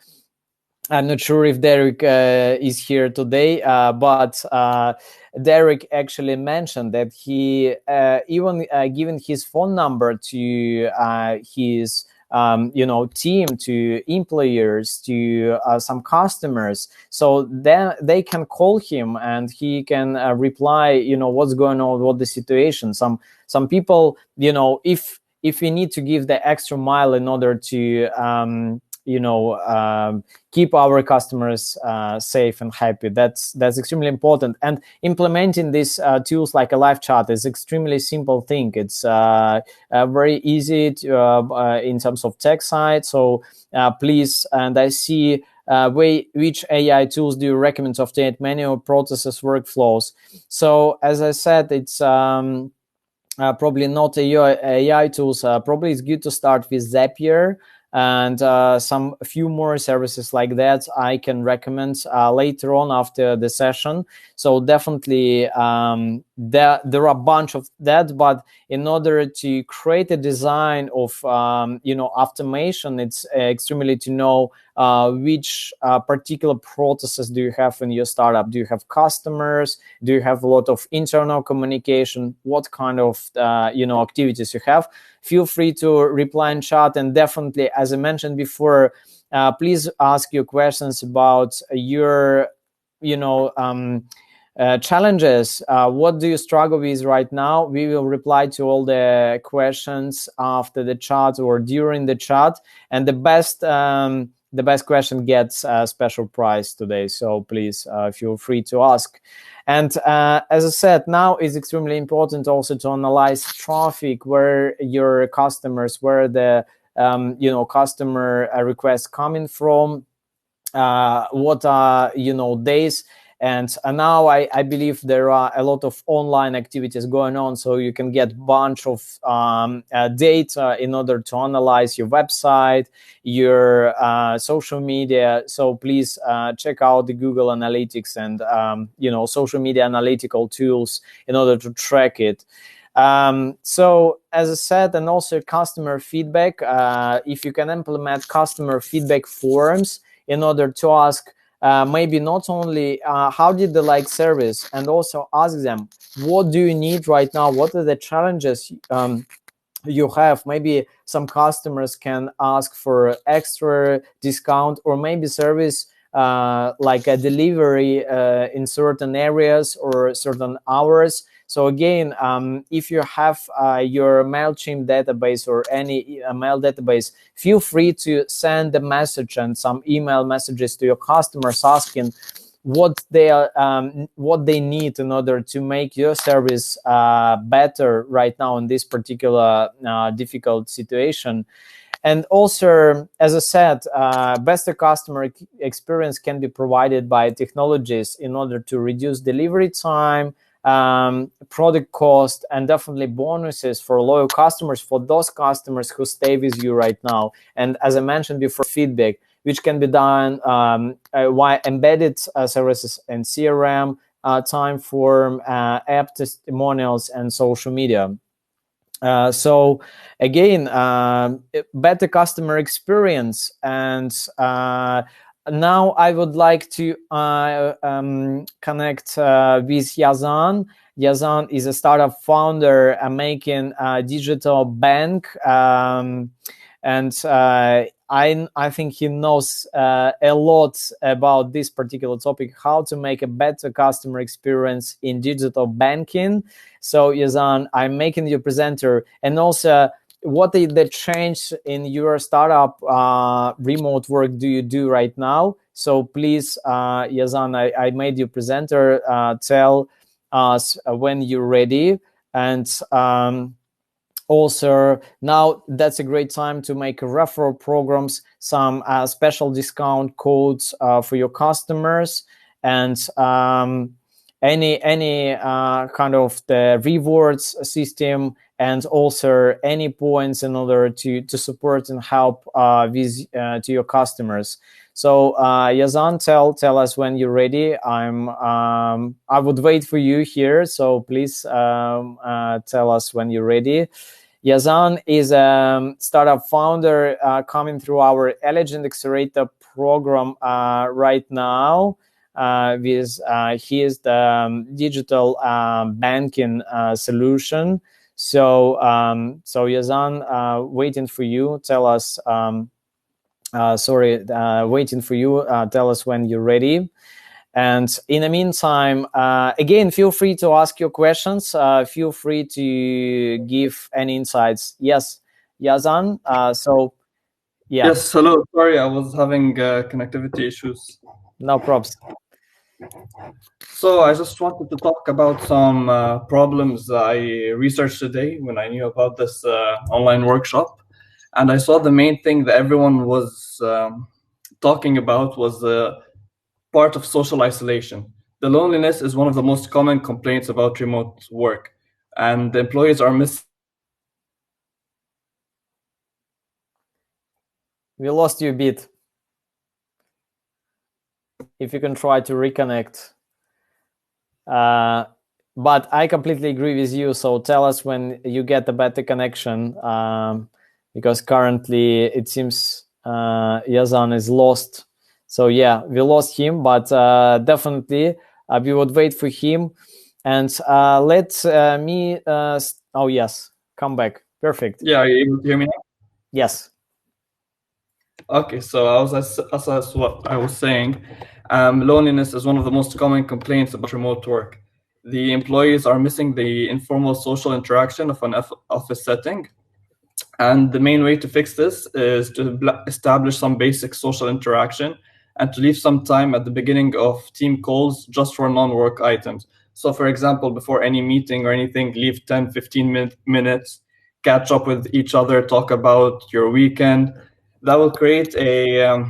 I'm not sure if Derek is here today, but Derek actually mentioned that he even given his phone number to his team, to employers, to some customers, so then they can call him and he can reply, what's going on, what the situation. Some people, if we need to give the extra mile in order to keep our customers safe and happy. That's extremely important. And implementing these tools like a live chat is extremely simple thing. It's very easy to, in terms of tech side. So please, and I see which AI tools do you recommend to automate manual processes, workflows? So as I said, it's probably not AI tools. Probably it's good to start with Zapier, and a few more services like that I can recommend later on after the session. So definitely there are a bunch of that, but in order to create a design of automation, it's extremely to know which particular processes do you have in your startup. Do you have customers? Do you have a lot of internal communication? What kind of activities you have? Feel free to reply in chat, and definitely, as I mentioned before, please ask your questions about your challenges. What do you struggle with right now? We will reply to all the questions after the chat or during the chat, and the best question gets a special prize today. So please feel free to ask. And as I said, now it's extremely important also to analyze traffic, where your customers, where the customer requests coming from, what are days. And now I believe there are a lot of online activities going on, so you can get a bunch of data in order to analyze your website, your social media. So please check out the Google Analytics and social media analytical tools in order to track it. So as I said, and also customer feedback, if you can implement customer feedback forums in order to ask maybe not only how did they like service, and also ask them, what do you need right now? What are the challenges you have? Maybe some customers can ask for extra discount, or maybe service like a delivery in certain areas or certain hours. So again, if you have your MailChimp database or any mail database, feel free to send a message and some email messages to your customers asking what they need in order to make your service better right now in this particular difficult situation. And also, as I said, better customer experience can be provided by technologies in order to reduce delivery time, product cost, and definitely bonuses for loyal customers, for those customers who stay with you right now. And as I mentioned before, feedback, which can be done via embedded services and CRM, time form, app testimonials, and social media. So again, better customer experience. And now I would like to connect with Yazan. Yazan is a startup founder making a digital bank, and I think he knows a lot about this particular topic, how to make a better customer experience in digital banking. So Yazan, I'm making you presenter, and also what is the change in your startup remote work do you do right now? So please, Yazan, I made you presenter. Tell us when you're ready. And also, now that's a great time to make referral programs, some special discount codes for your customers, and any kind of the rewards system, and also any points in order to support and help with to your customers. So Yazan, tell us when you're ready. I would wait for you here. So please tell us when you're ready. Yazan is a startup founder coming through our Eligent Accelerator program right now. He is the digital banking solution. So Yazan, waiting for you. Tell us. Waiting for you. Tell us when you're ready. And in the meantime, again, feel free to ask your questions. Feel free to give any insights. Yes, Yazan. So, yeah. Yes, hello. Sorry, I was having connectivity issues. No props. So I just wanted to talk about some problems I researched today when I knew about this online workshop. And I saw the main thing that everyone was talking about was the part of social isolation. The loneliness is one of the most common complaints about remote work, and the employees are missing. We lost you a bit. If you can try to reconnect. But I completely agree with you. So tell us when you get a better connection, because currently it seems Yazan is lost. So yeah, we lost him, but definitely we would wait for him. And let me. Oh yes, come back. Perfect. Yeah, are you able to hear me now? Yes. Okay, so as what I was saying, loneliness is one of the most common complaints about remote work. The employees are missing the informal social interaction of an office setting. And the main way to fix this is to establish some basic social interaction and to leave some time at the beginning of team calls just for non-work items. So for example, before any meeting or anything, leave 10, 15 minutes, catch up with each other, talk about your weekend. That will create a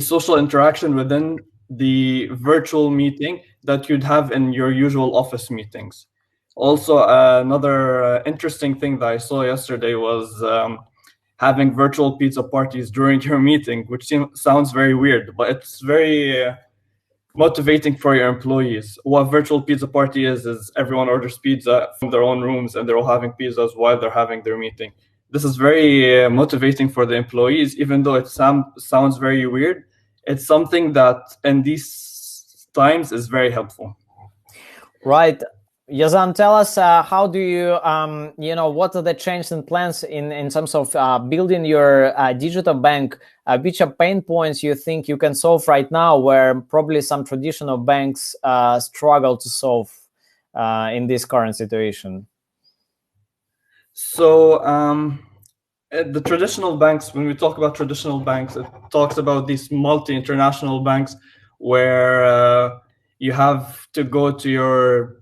social interaction within the virtual meeting that you'd have in your usual office meetings. Also, another interesting thing that I saw yesterday was having virtual pizza parties during your meeting, which sounds very weird, but it's very motivating for your employees. What virtual pizza party is everyone orders pizza from their own rooms and they're all having pizzas while they're having their meeting. This is very motivating for the employees, even though it sounds very weird. It's something that in these times is very helpful. Right. Yazan, tell us how do you, what are the changes and plans in terms of building your digital bank? Which are pain points you think you can solve right now where probably some traditional banks struggle to solve in this current situation? So the traditional banks, when we talk about traditional banks, it talks about these multi-international banks where you have to go to your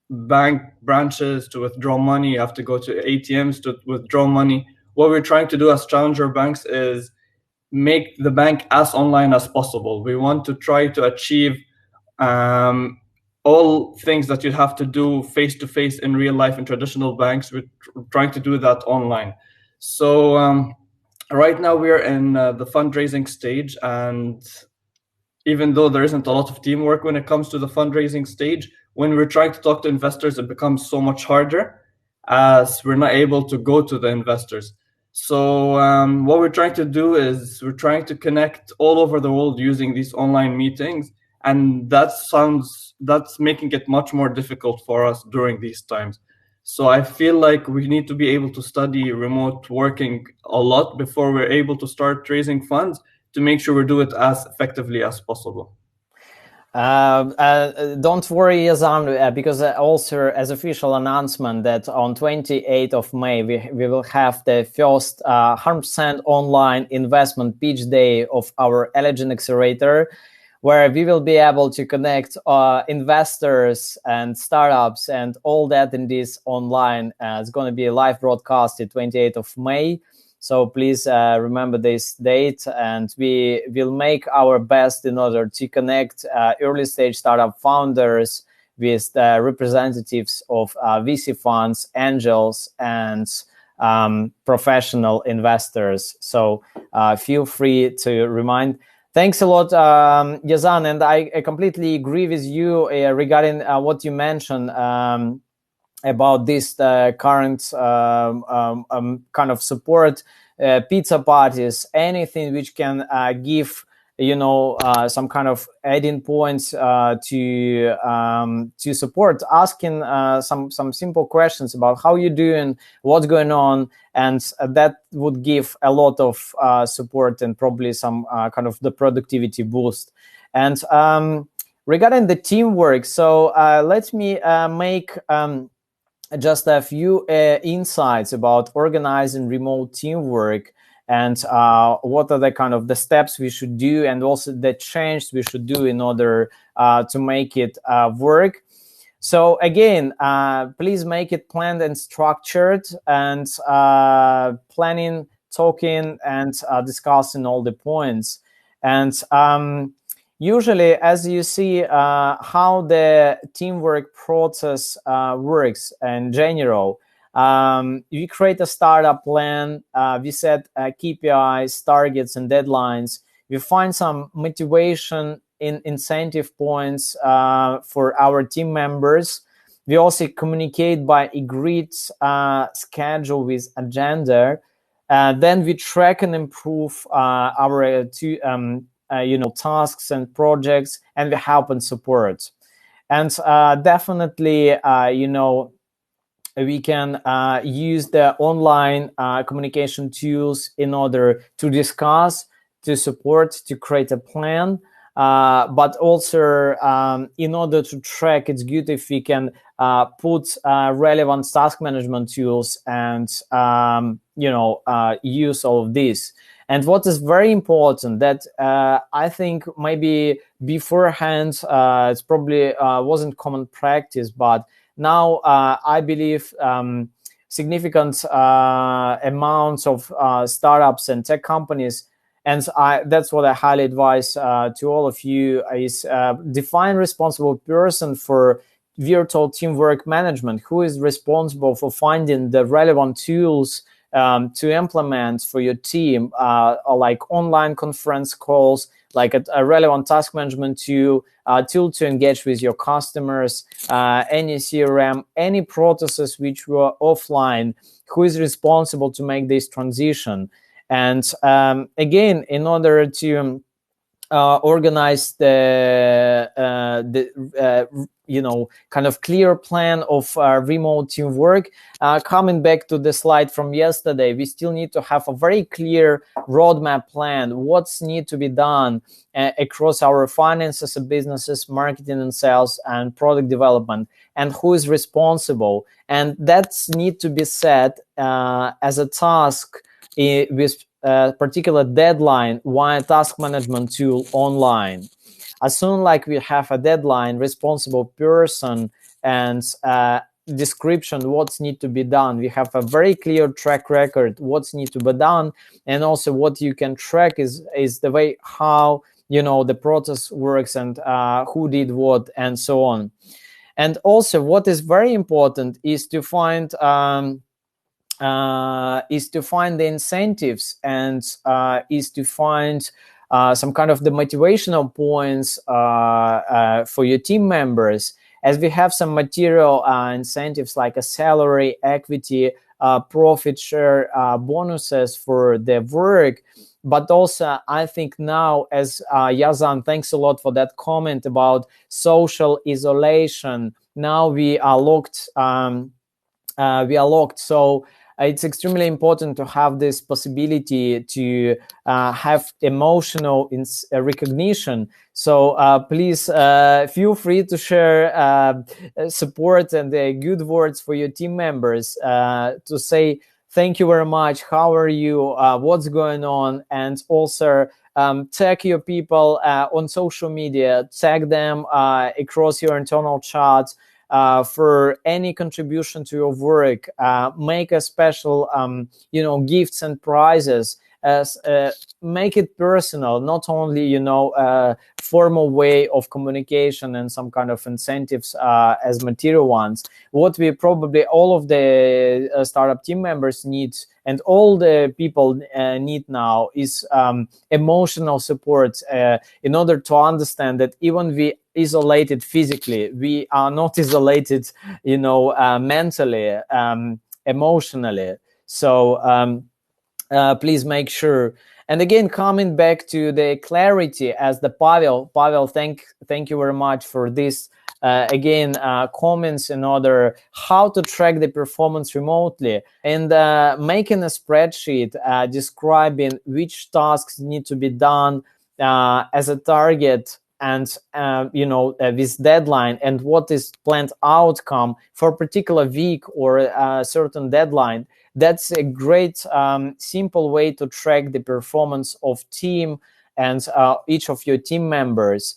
bank branches to withdraw money. You have to go to ATMs to withdraw money. What we're trying to do as challenger banks is make the bank as online as possible. We want to try to achieve all things that you'd have to do face to face in real life in traditional banks. We're trying to do that online. So right now we're in the fundraising stage, and even though there isn't a lot of teamwork when it comes to the fundraising stage, when we're trying to talk to investors, it becomes so much harder as we're not able to go to the investors. So what we're trying to do is we're trying to connect all over the world using these online meetings, and that's making it much more difficult for us during these times. So I feel like we need to be able to study remote working a lot before we're able to start raising funds to make sure we do it as effectively as possible. Don't worry, Yazan, because also as official announcement that on 28th of May, we will have the first 100% online investment pitch day of our Eligent Accelerator, where we will be able to connect investors and startups and all that in this online. It's going to be a live broadcast at 28th of May. So please remember this date, and we will make our best in order to connect early stage startup founders with the representatives of VC funds, angels, and professional investors. So feel free to remind. Thanks a lot, Yazan, and I completely agree with you regarding what you mentioned about this current kind of support, pizza parties, anything which can give some kind of adding points to support, asking some simple questions about how you're doing, what's going on, and that would give a lot of support and probably some kind of the productivity boost. And regarding the teamwork, so let me make just a few insights about organizing remote teamwork and what are the kind of the steps we should do and also the change we should do in order to make it work. So again, please make it planned and structured, and planning, talking, and discussing all the points. And usually, as you see how the teamwork process works in general, we create a startup plan, we set KPIs, targets, and deadlines. We find some motivation in incentive points for our team members. We also communicate by agreed schedule with agenda. Then we track and improve our tasks and projects, and we help and support. And definitely, we can use the online communication tools in order to discuss, to support, to create a plan. But also, in order to track, it's good if we can put relevant task management tools and use all of this. And what is very important that I think maybe beforehand it's probably wasn't common practice, but now I believe significant amounts of startups and tech companies, and that's what I highly advise to all of you, is define responsible person for virtual teamwork management, who is responsible for finding the relevant tools to implement for your team, like online conference calls, like a relevant task management tool to engage with your customers, any CRM, any processes which were offline, who is responsible to make this transition. And again, in order to organize the kind of clear plan of remote teamwork. Coming back to the slide from yesterday, we still need to have a very clear roadmap plan. What's need to be done across our finances and businesses, marketing and sales, and product development, and who is responsible. And that's need to be set as a task with a particular deadline via task management tool online. As soon like we have a deadline, responsible person, and description what's need to be done, we have a very clear track record what's need to be done, and also what you can track is the way how the process works and who did what and so on. And also what is very important is to find the incentives, and is to find some kind of the motivational points for your team members, as we have some material incentives like a salary, equity, profit share, bonuses for the work. But also, I think now, as Yazan, thanks a lot for that comment about social isolation. Now we are locked. So it's extremely important to have this possibility to have emotional recognition. So please feel free to share support and good words for your team members, to say thank you very much, how are you, what's going on, and also tag your people on social media, tag them across your internal chats. For any contribution to your work, make a special, gifts and prizes. Make it personal, not only a formal way of communication and some kind of incentives as material ones. What we probably all of the startup team members need, and all the people need now, is emotional support in order to understand that even we isolated physically, we are not isolated, mentally, emotionally. So please make sure. And again, coming back to the clarity, as the Pavel, thank you very much for this. Again, comments in order how to track the performance remotely, and making a spreadsheet describing which tasks need to be done as a target, and this deadline, and what is planned outcome for a particular week or a certain deadline. That's a great simple way to track the performance of team and each of your team members.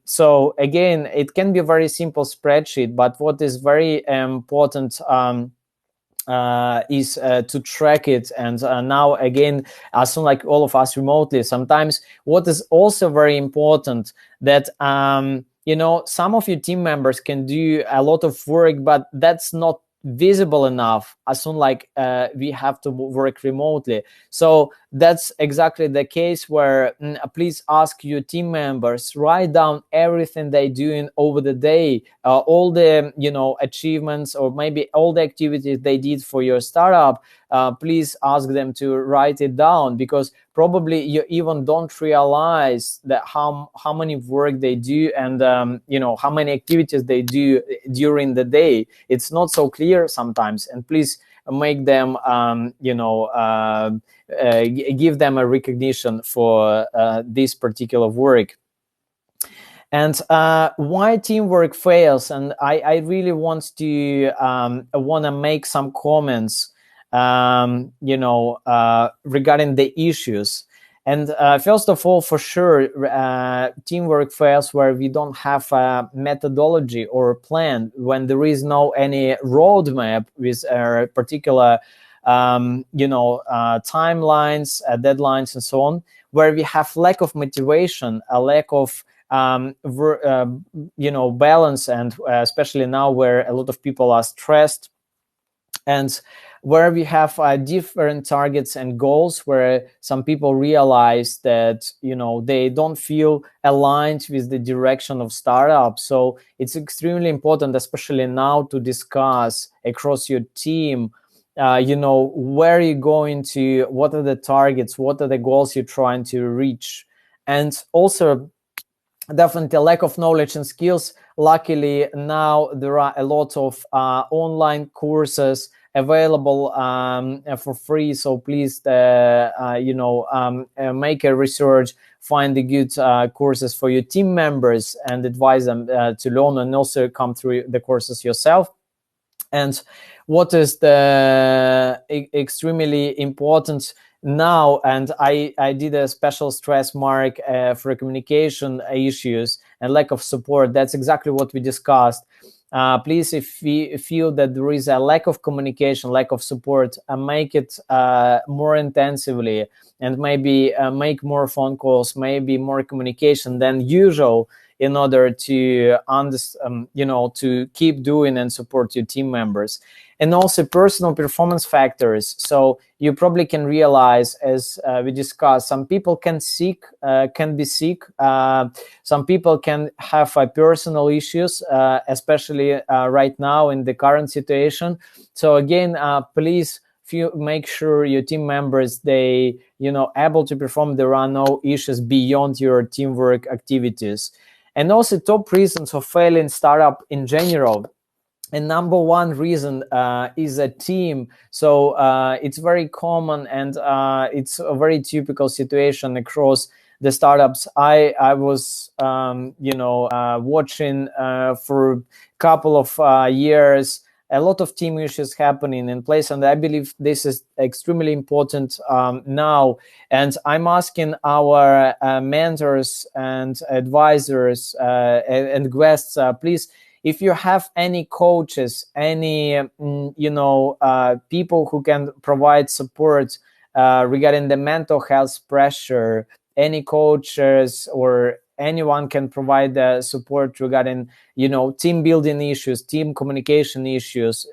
So again, it can be a very simple spreadsheet, but what is very important is to track it. And now again, as soon like all of us remotely, sometimes what is also very important that you know, some of your team members can do a lot of work, but that's not visible enough as soon like we have to work remotely. So that's exactly the case where please ask your team members, write down everything they doing over the day, all the, you know, achievements, or maybe all the activities they did for your startup. Please ask them to write it down, because probably you even don't realize that how many work they do, and you know, how many activities they do during the day. It's not so clear sometimes, and please make them you know, give them a recognition for this particular work. And why teamwork fails, and I really want to make some comments you know, regarding the issues. And first of all, for sure, teamwork fails where we don't have a methodology or a plan, when there is no any roadmap with a particular you know, timelines, deadlines, and so on, where we have lack of motivation, a lack of you know, balance, and especially now where a lot of people are stressed, and where we have different targets and goals, where some people realize that, you know, they don't feel aligned with the direction of startup. So it's extremely important, especially now, to discuss across your team, you know, where you're going to, what are the targets, what are the goals you're trying to reach. And also, definitely a lack of knowledge and skills. Luckily now there are a lot of online courses available for free, so please you know, make a research, find the good courses for your team members, and advise them to learn, and also come through the courses yourself. And what is the extremely important now, and I did a special stress mark for communication issues and lack of support. That's exactly what we discussed. Please, if you feel that there is a lack of communication, lack of support, make it more intensively, and maybe make more phone calls, maybe more communication than usual, in order to you know, to keep doing and support your team members. And also personal performance factors. So you probably can realize, as we discussed, some people can be sick. Some people can have personal issues, especially right now in the current situation. So again, please make sure your team members, they, you know, able to perform. There are no issues beyond your teamwork activities. And also top reasons of failing startup in general. And number one reason is a team. So it's very common, and it's a very typical situation across the startups I was you know, watching for a couple of years. A lot of team issues happening in place, and I believe this is extremely important now. And I'm asking our mentors and advisors and guests, please, if you have any coaches, any you know, people who can provide support regarding the mental health pressure, any coaches or anyone can provide support regarding, you know, team building issues, team communication issues,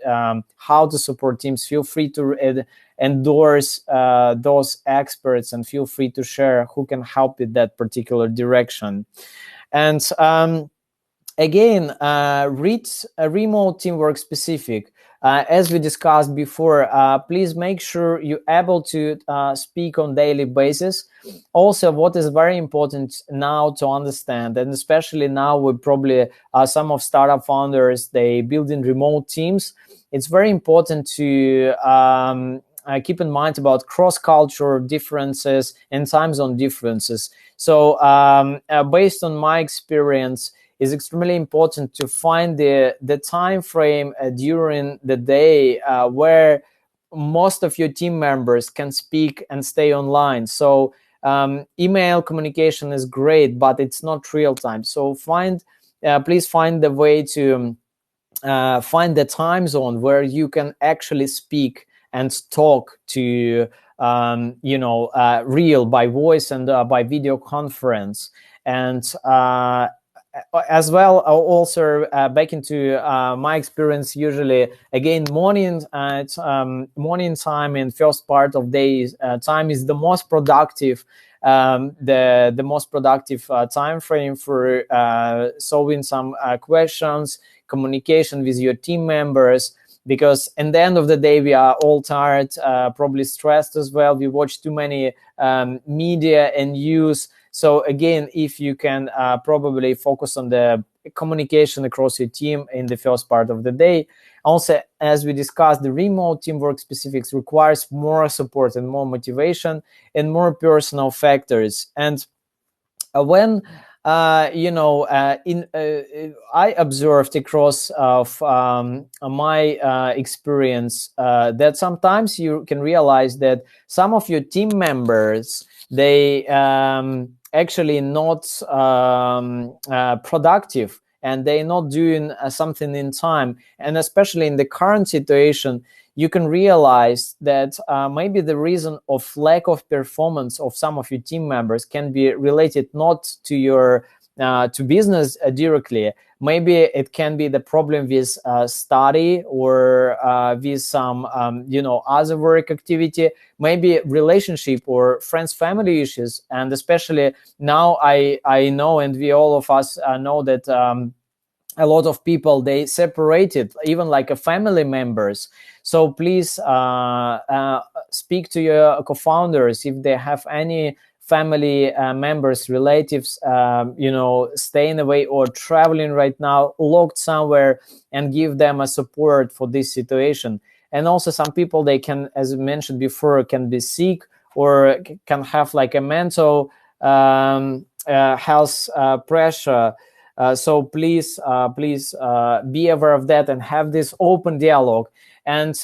how to support teams, feel free to endorse those experts, and feel free to share who can help with that particular direction. And again, remote teamwork specific. As we discussed before, please make sure you're able to speak on daily basis. Also, what is very important now to understand, and especially now with probably some of startup founders, they build in remote teams. It's very important to keep in mind about cross-cultural differences and time zone differences. So based on my experience, it's extremely important to find the time frame during the day where most of your team members can speak and stay online. So email communication is great, but it's not real time. So please find the way to find the time zone where you can actually speak and talk to real by voice and by video conference. And as well, also back into my experience, usually again morning morning time and first part of day time is the most productive, the most productive time frame for solving some questions, communication with your team members, because in the end of the day we are all tired, probably stressed as well. We watch too many media and news. So again, if you can probably focus on the communication across your team in the first part of the day. Also, as we discussed, the remote teamwork specifics requires more support and more motivation and more personal factors. And when I observed across of my experience that sometimes you can realize that some of your team members, they actually not productive, and they're not doing something in time. And especially in the current situation, you can realize that maybe the reason of lack of performance of some of your team members can be related not to your to business directly. Maybe it can be the problem with study or with some other work activity, maybe relationship or friends, family issues. And especially now I know, and we all of us know that a lot of people, they separated, even like a family members. So please speak to your co-founders if they have any family members, relatives, staying away or traveling right now, locked somewhere, and give them a support for this situation. And also some people, they can, as mentioned before, can be sick or can have like a mental health pressure. So please be aware of that and have this open dialogue. And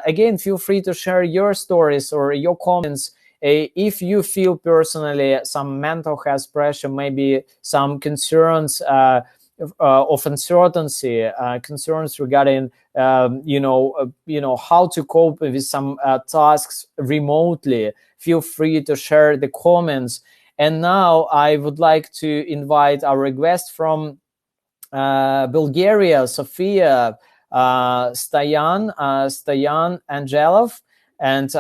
again, feel free to share your stories or your comments. If you feel personally some mental health pressure, maybe some concerns of uncertainty, concerns regarding how to cope with some tasks remotely, feel free to share the comments. And now I would like to invite our guest from Bulgaria, Sofia, Stoyan Angelov. And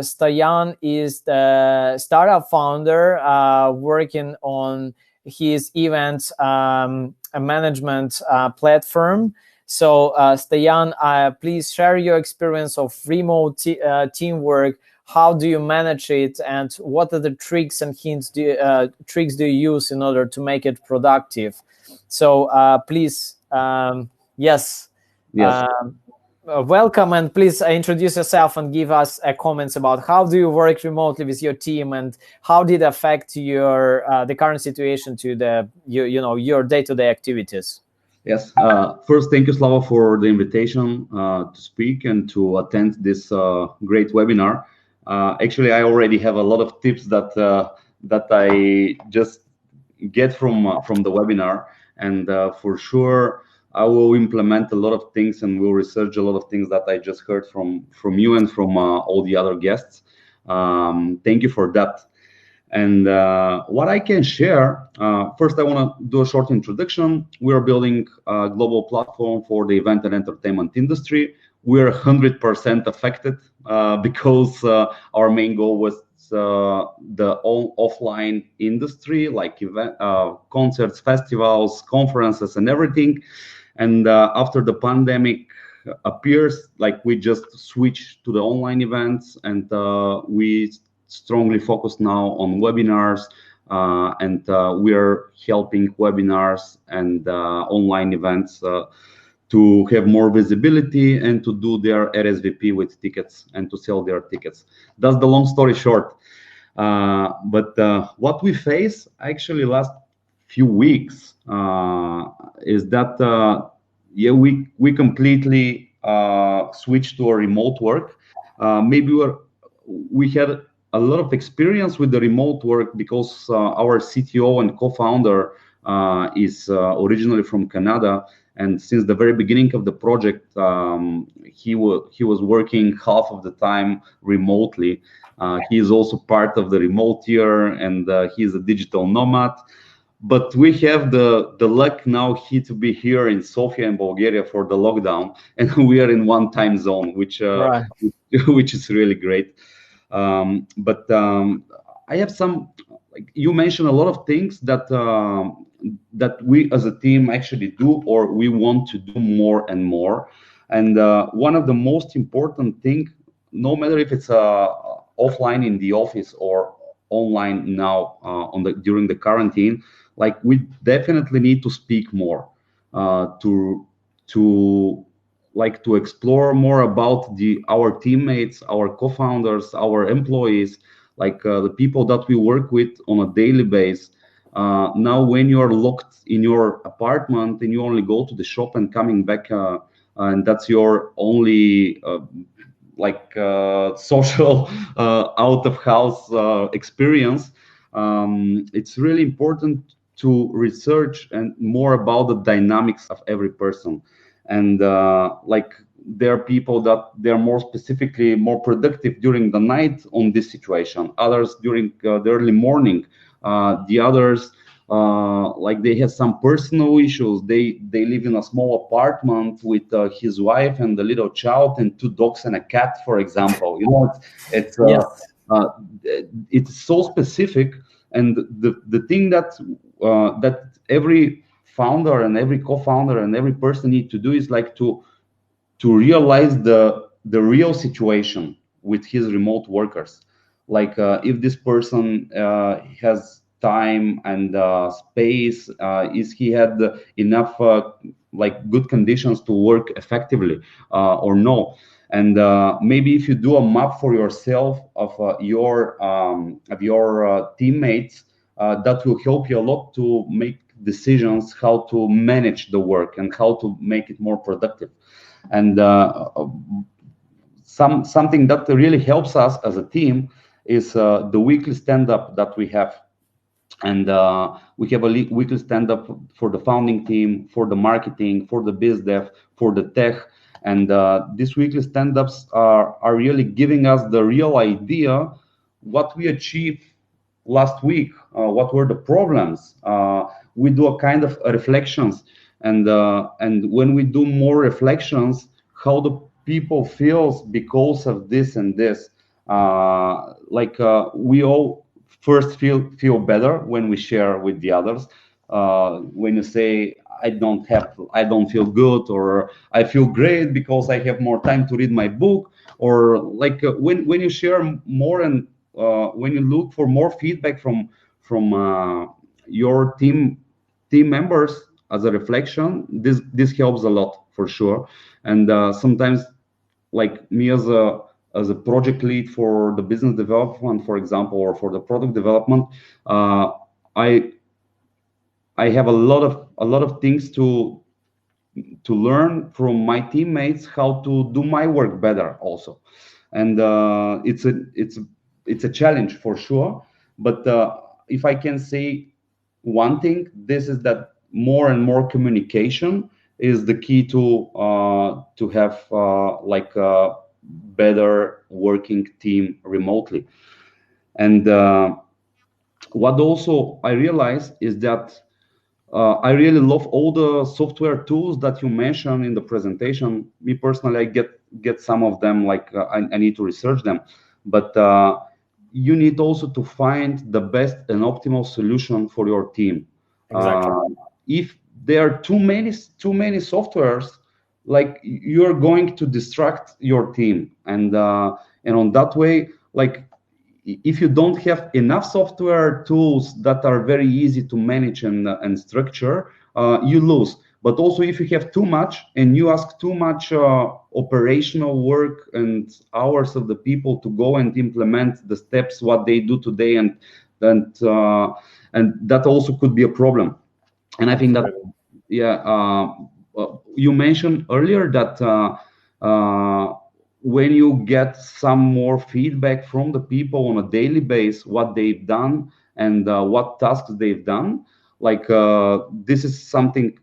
Stoyan is the startup founder working on his event management platform. So Stoyan, please share your experience of remote teamwork. How do you manage it, and what are the tricks and hints tricks do you use in order to make it productive? So please, yes. Welcome, and please introduce yourself and give us comments about how do you work remotely with your team, and how did it affect your the current situation to the your day-to-day activities. Yes. First, thank you, Slava, for the invitation to speak and to attend this great webinar. Actually, I already have a lot of tips that I just get from the webinar, and for sure I will implement a lot of things and will research a lot of things that I just heard from you and from all the other guests. Thank you for that. And what I can share, first I want to do a short introduction. We are building a global platform for the event and entertainment industry. We're 100% affected because our main goal was the offline industry, like event, concerts, festivals, conferences, and everything. And after the pandemic appears, like we just switched to the online events, and we strongly focus now on webinars, and we are helping webinars and online events to have more visibility and to do their RSVP with tickets and to sell their tickets. That's the long story short. But what we face actually last few weeks is that we completely switched to a remote work. Maybe we had a lot of experience with the remote work because our CTO and co-founder is originally from Canada, And since the very beginning of the project, he was working half of the time remotely. He is also part of the remote year, and he's a digital nomad. But we have the luck now to be here in Sofia in Bulgaria for the lockdown, and we are in one time zone, which Right. which is really great. But I have some, like you mentioned, a lot of things that that we as a team actually do, or we want to do more and more. And one of the most important thing, no matter if it's offline in the office or online now during the quarantine, like we definitely need to speak more, to like to explore more about our teammates, our co-founders, our employees, like the people that we work with on a daily basis. Now, when you're locked in your apartment and you only go to the shop and coming back, and that's your only social out of house experience, it's really important to research and more about the dynamics of every person. And like there are people that they're more specifically more productive during the night on this situation, others during the early morning, the others like they have some personal issues. They live in a small apartment with his wife and a little child and 2 dogs and a cat, for example. You know, it's it's so specific. And the thing that that every founder and every co-founder and every person need to do is like to realize the real situation with his remote workers. Like if this person has time and space, is he had enough like good conditions to work effectively or no. And maybe if you do a map for yourself of your teammates, that will help you a lot to make decisions how to manage the work and how to make it more productive. And something that really helps us as a team is the weekly stand-up that we have. And we have a weekly stand-up for the founding team, for the marketing, for the biz dev, for the tech. And these weekly stand-ups are really giving us the real idea what we achieved last week, what were the problems. We do a kind of reflections, and when we do more reflections, how the people feels because of this and this. We all first feel better when we share with the others. When you say I don't feel good, or I feel great because I have more time to read my book, or like when you share more and when you look for more feedback from your team members as a reflection, this helps a lot for sure. And sometimes, like me as a project lead for the business development, for example, or for the product development, I have a lot of things to learn from my teammates how to do my work better also. And it's a challenge for sure. But if I can say one thing, this is that more and more communication is the key to have like a better working team remotely. And what also I realized is that I really love all the software tools that you mentioned in the presentation. Me personally, I get some of them, like I need to research them. But you need also to find the best and optimal solution for your team. Exactly. If there are too many softwares, like you're going to distract your team, and on that way, like if you don't have enough software tools that are very easy to manage and structure, you lose. But also, if you have too much and you ask too much operational work and hours of the people to go and implement the steps, what they do today, and that also could be a problem. And I think that, you mentioned earlier that when you get some more feedback from the people on a daily basis, what they've done and what tasks they've done, like this is something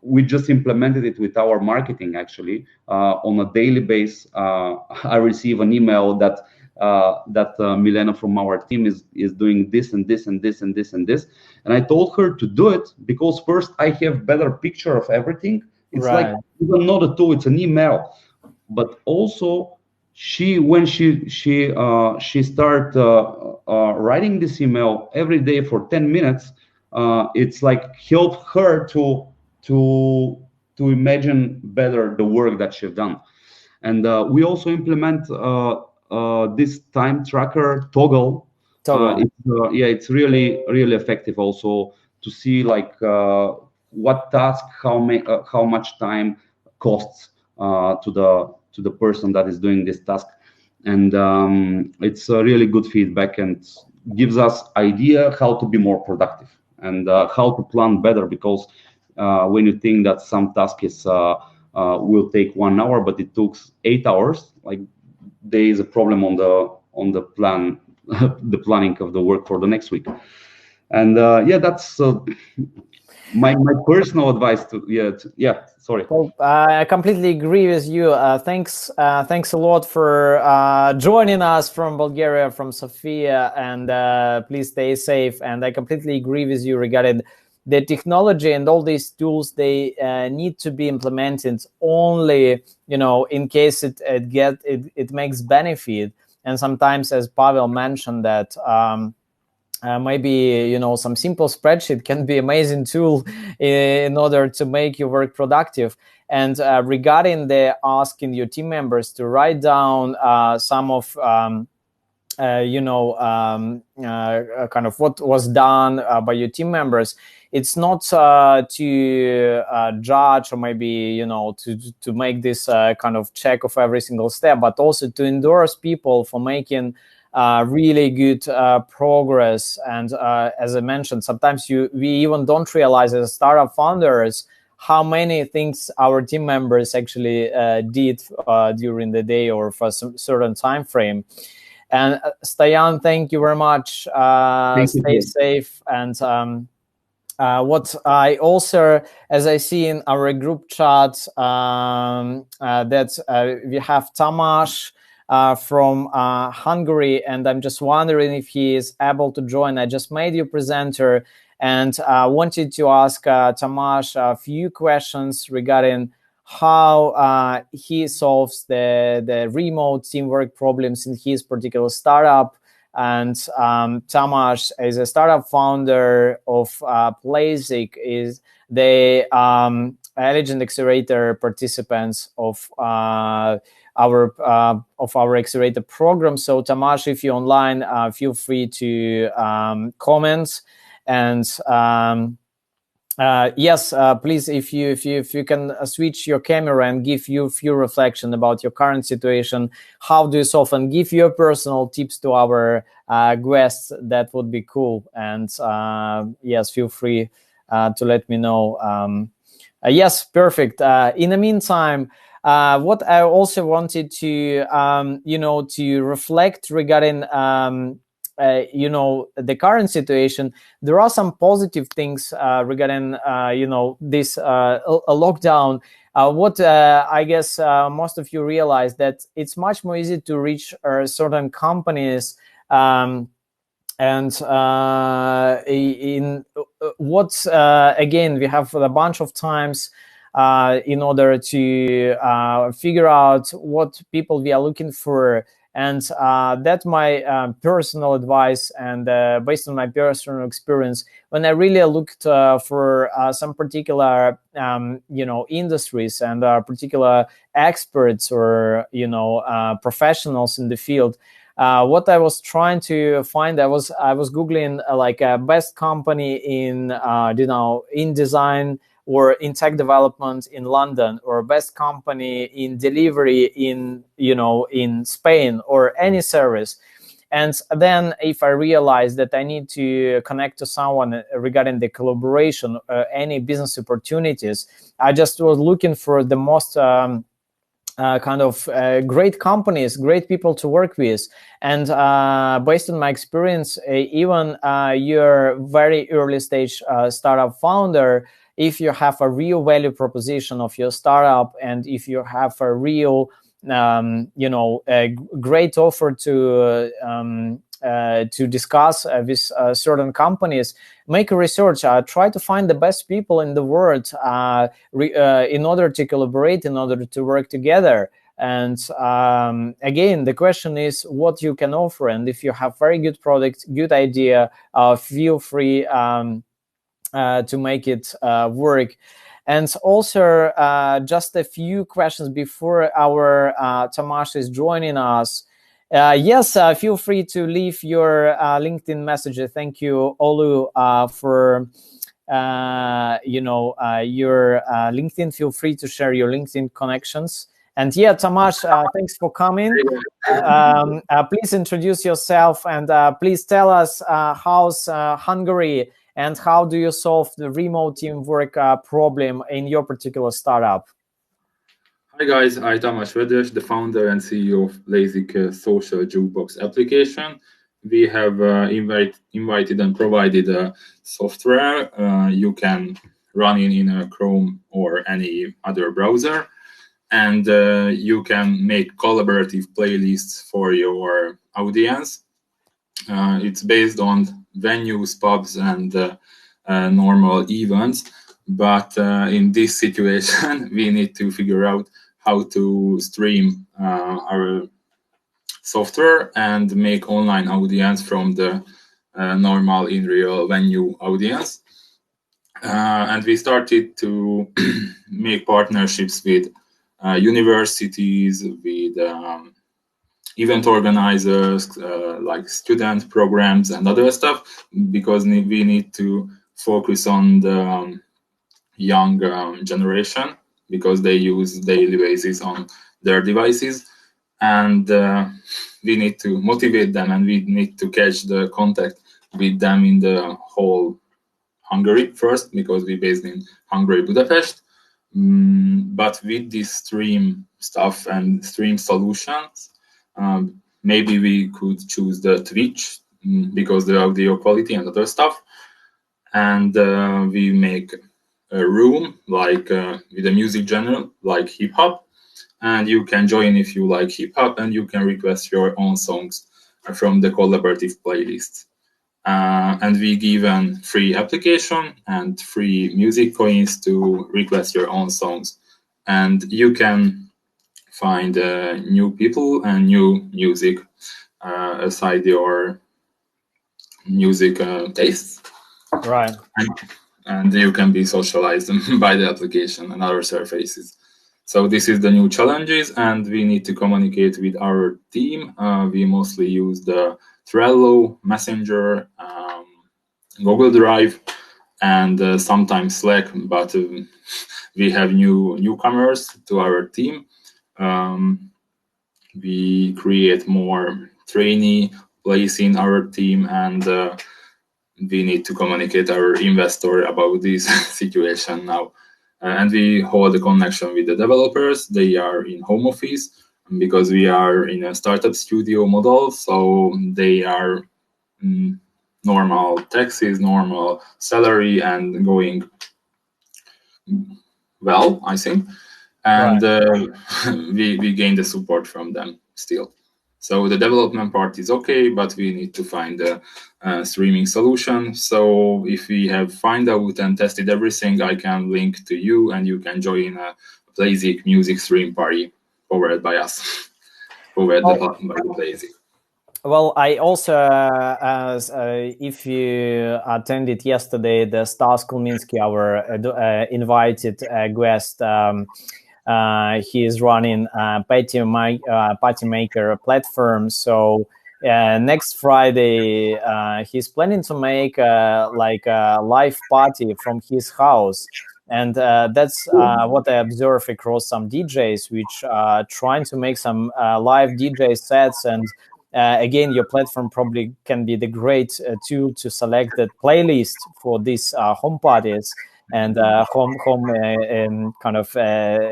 we just implemented it with our marketing. Actually, on a daily basis, I receive an email that Milena from our team is doing this and this and this and this and this, and I told her to do it because first I have better picture of everything. It's Right. like even not a tool, it's an email, but also when she start writing this email every day for 10 minutes, it's like help her to imagine better the work that she's done. And we also implement this time tracker toggle. It's really effective also to see like what task, how much time costs to the person that is doing this task, and it's a really good feedback and gives us idea how to be more productive and how to plan better, because when you think that some task is will take 1 hour but it took 8 hours, like there is a problem on the plan the planning of the work for the next week. And that's my personal advice to sorry. Well, I completely agree with you. Thanks a lot for joining us from Bulgaria, from Sofia, and please stay safe. And I completely agree with you regarding the technology and all these tools. They need to be implemented only, in case it makes benefit. And sometimes, as Pavel mentioned, that maybe some simple spreadsheet can be amazing tool in order to make your work productive. And regarding the asking your team members to write down some of kind of what was done by your team members, it's not to judge or maybe to make this kind of check of every single step, but also to endorse people for making really good progress. And as I mentioned, sometimes we even don't realize as startup founders how many things our team members actually did during the day or for some certain time frame. And Stoyan, thank you very much. Stay safe. And what I also, as I see in our group chat, that we have Tamás from Hungary, and I'm just wondering if he is able to join. I just made you presenter, and wanted to ask Tamás a few questions regarding how he solves the remote teamwork problems in his particular startup. And Tamás is a startup founder of Plazik, is the Eligent Accelerator participants of our accelerator program. So Tamás, if you're online, feel free to comment. And yes, please, if you can switch your camera and give you a few reflection about your current situation, how do you solve, and give your personal tips to our guests, that would be cool. And yes, feel free to let me know. Yes, perfect. In the meantime, what I also wanted to to reflect regarding the current situation, there are some positive things regarding this lockdown. What I guess most of you realize, that it's much more easy to reach certain companies, and in what again, we have a bunch of times in order to figure out what people we are looking for. And that's my personal advice, and based on my personal experience, when I really looked for some particular industries and particular experts or professionals in the field, what I was trying to find, I was googling like a best company in in design or in tech development in London, or best company in delivery in Spain, or any service. And then if I realized that I need to connect to someone regarding the collaboration, any business opportunities, I just was looking for the most great companies, great people to work with. And based on my experience, even your very early stage startup founder, if you have a real value proposition of your startup, and if you have a real a great offer to discuss with certain companies, make a research, try to find the best people in the world in order to collaborate, in order to work together. And again, the question is what you can offer. And if you have very good product, good idea, feel free to make it work. And also, just a few questions before our Tomasz is joining us. Yes, feel free to leave your LinkedIn message. Thank you, Olu, for your LinkedIn. Feel free to share your LinkedIn connections. And yeah, Tomasz, thanks for coming. Please introduce yourself, and please tell us how's Hungary, and how do you solve the remote teamwork problem in your particular startup? Hi guys, I'm Tamás Vedes, the founder and CEO of Lazik social jukebox application. We have invited and provided a software you can run in a Chrome or any other browser, and you can make collaborative playlists for your audience. It's based on venues, pubs, and normal events, but in this situation, we need to figure out how to stream our software and make online audience from the normal in real venue audience. And we started to make partnerships with universities, with event organizers, like student programs and other stuff, because we need to focus on the young generation, because they use daily basis on their devices, and we need to motivate them, and we need to catch the contact with them in the whole Hungary first, because we're based in Hungary, Budapest. But with this stream stuff and stream solutions, maybe we could choose the Twitch, because the audio quality and other stuff, and we make a room like with a music genre like hip hop, and you can join if you like hip hop, and you can request your own songs from the collaborative playlist. And we give a free application and free music coins to request your own songs, and you can find new people and new music aside your music tastes. Right. And you can be socialized by the application and other surfaces. So this is the new challenges, and we need to communicate with our team. We mostly use the Trello, Messenger, Google Drive, and sometimes Slack, but we have newcomers to our team. We create more trainee place in our team, and we need to communicate our investor about this situation now. And we hold a connection with the developers. They are in home office because we are in a startup studio model. So they are normal taxes, normal salary, and going well, I think. And we gain the support from them still. So the development part is okay, but we need to find a streaming solution. So if we have found out and tested everything, I can link to you, and you can join a Lazik music stream party powered by us, powered by the Lazik. Well, I also, if you attended yesterday, the Stas Kulminski, our invited guest, he is running Party Maker platform. So next Friday, he's planning to make like a live party from his house. And that's what I observe across some DJs, which are trying to make some live DJ sets. And again, your platform probably can be the great tool to select the playlist for these home parties and home kind of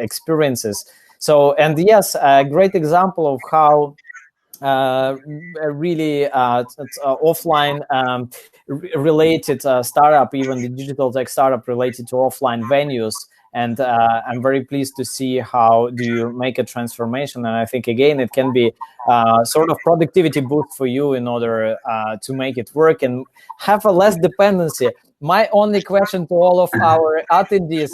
experiences. So, and yes, a great example of how really offline related startup, even the digital tech startup related to offline venues. And I'm very pleased to see how do you make a transformation. And I think, again, it can be sort of productivity boost for you in order to make it work and have a less dependency. My only question to all of our attendees,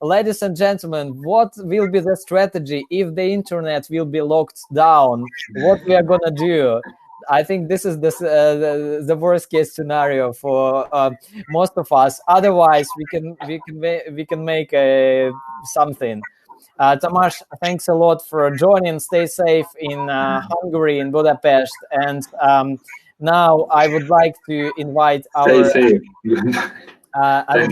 ladies and gentlemen, what will be the strategy if the internet will be locked down? What we are gonna do? I think this is the worst case scenario for most of us. Otherwise, we can make something. Tamas, thanks a lot for joining. Stay safe in Hungary, in Budapest. And now I would like to invite our. Stay safe.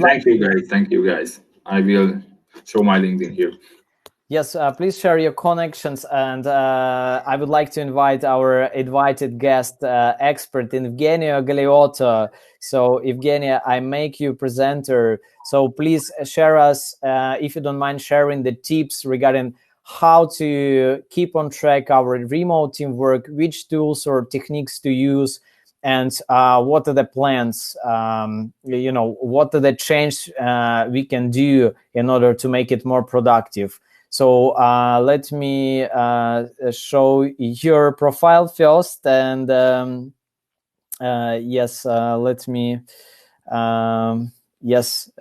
Thank you, guys. Thank you, guys. I will show my LinkedIn here. Yes, please share your connections, and I would like to invite our invited guest expert, Evgenia Galeotto. So, Evgenia, I make you presenter. So please share us, if you don't mind, sharing the tips regarding how to keep on track our remote teamwork, which tools or techniques to use, and what are the plans? What are the changes we can do in order to make it more productive? So let me show your profile first, and yes, let me yes,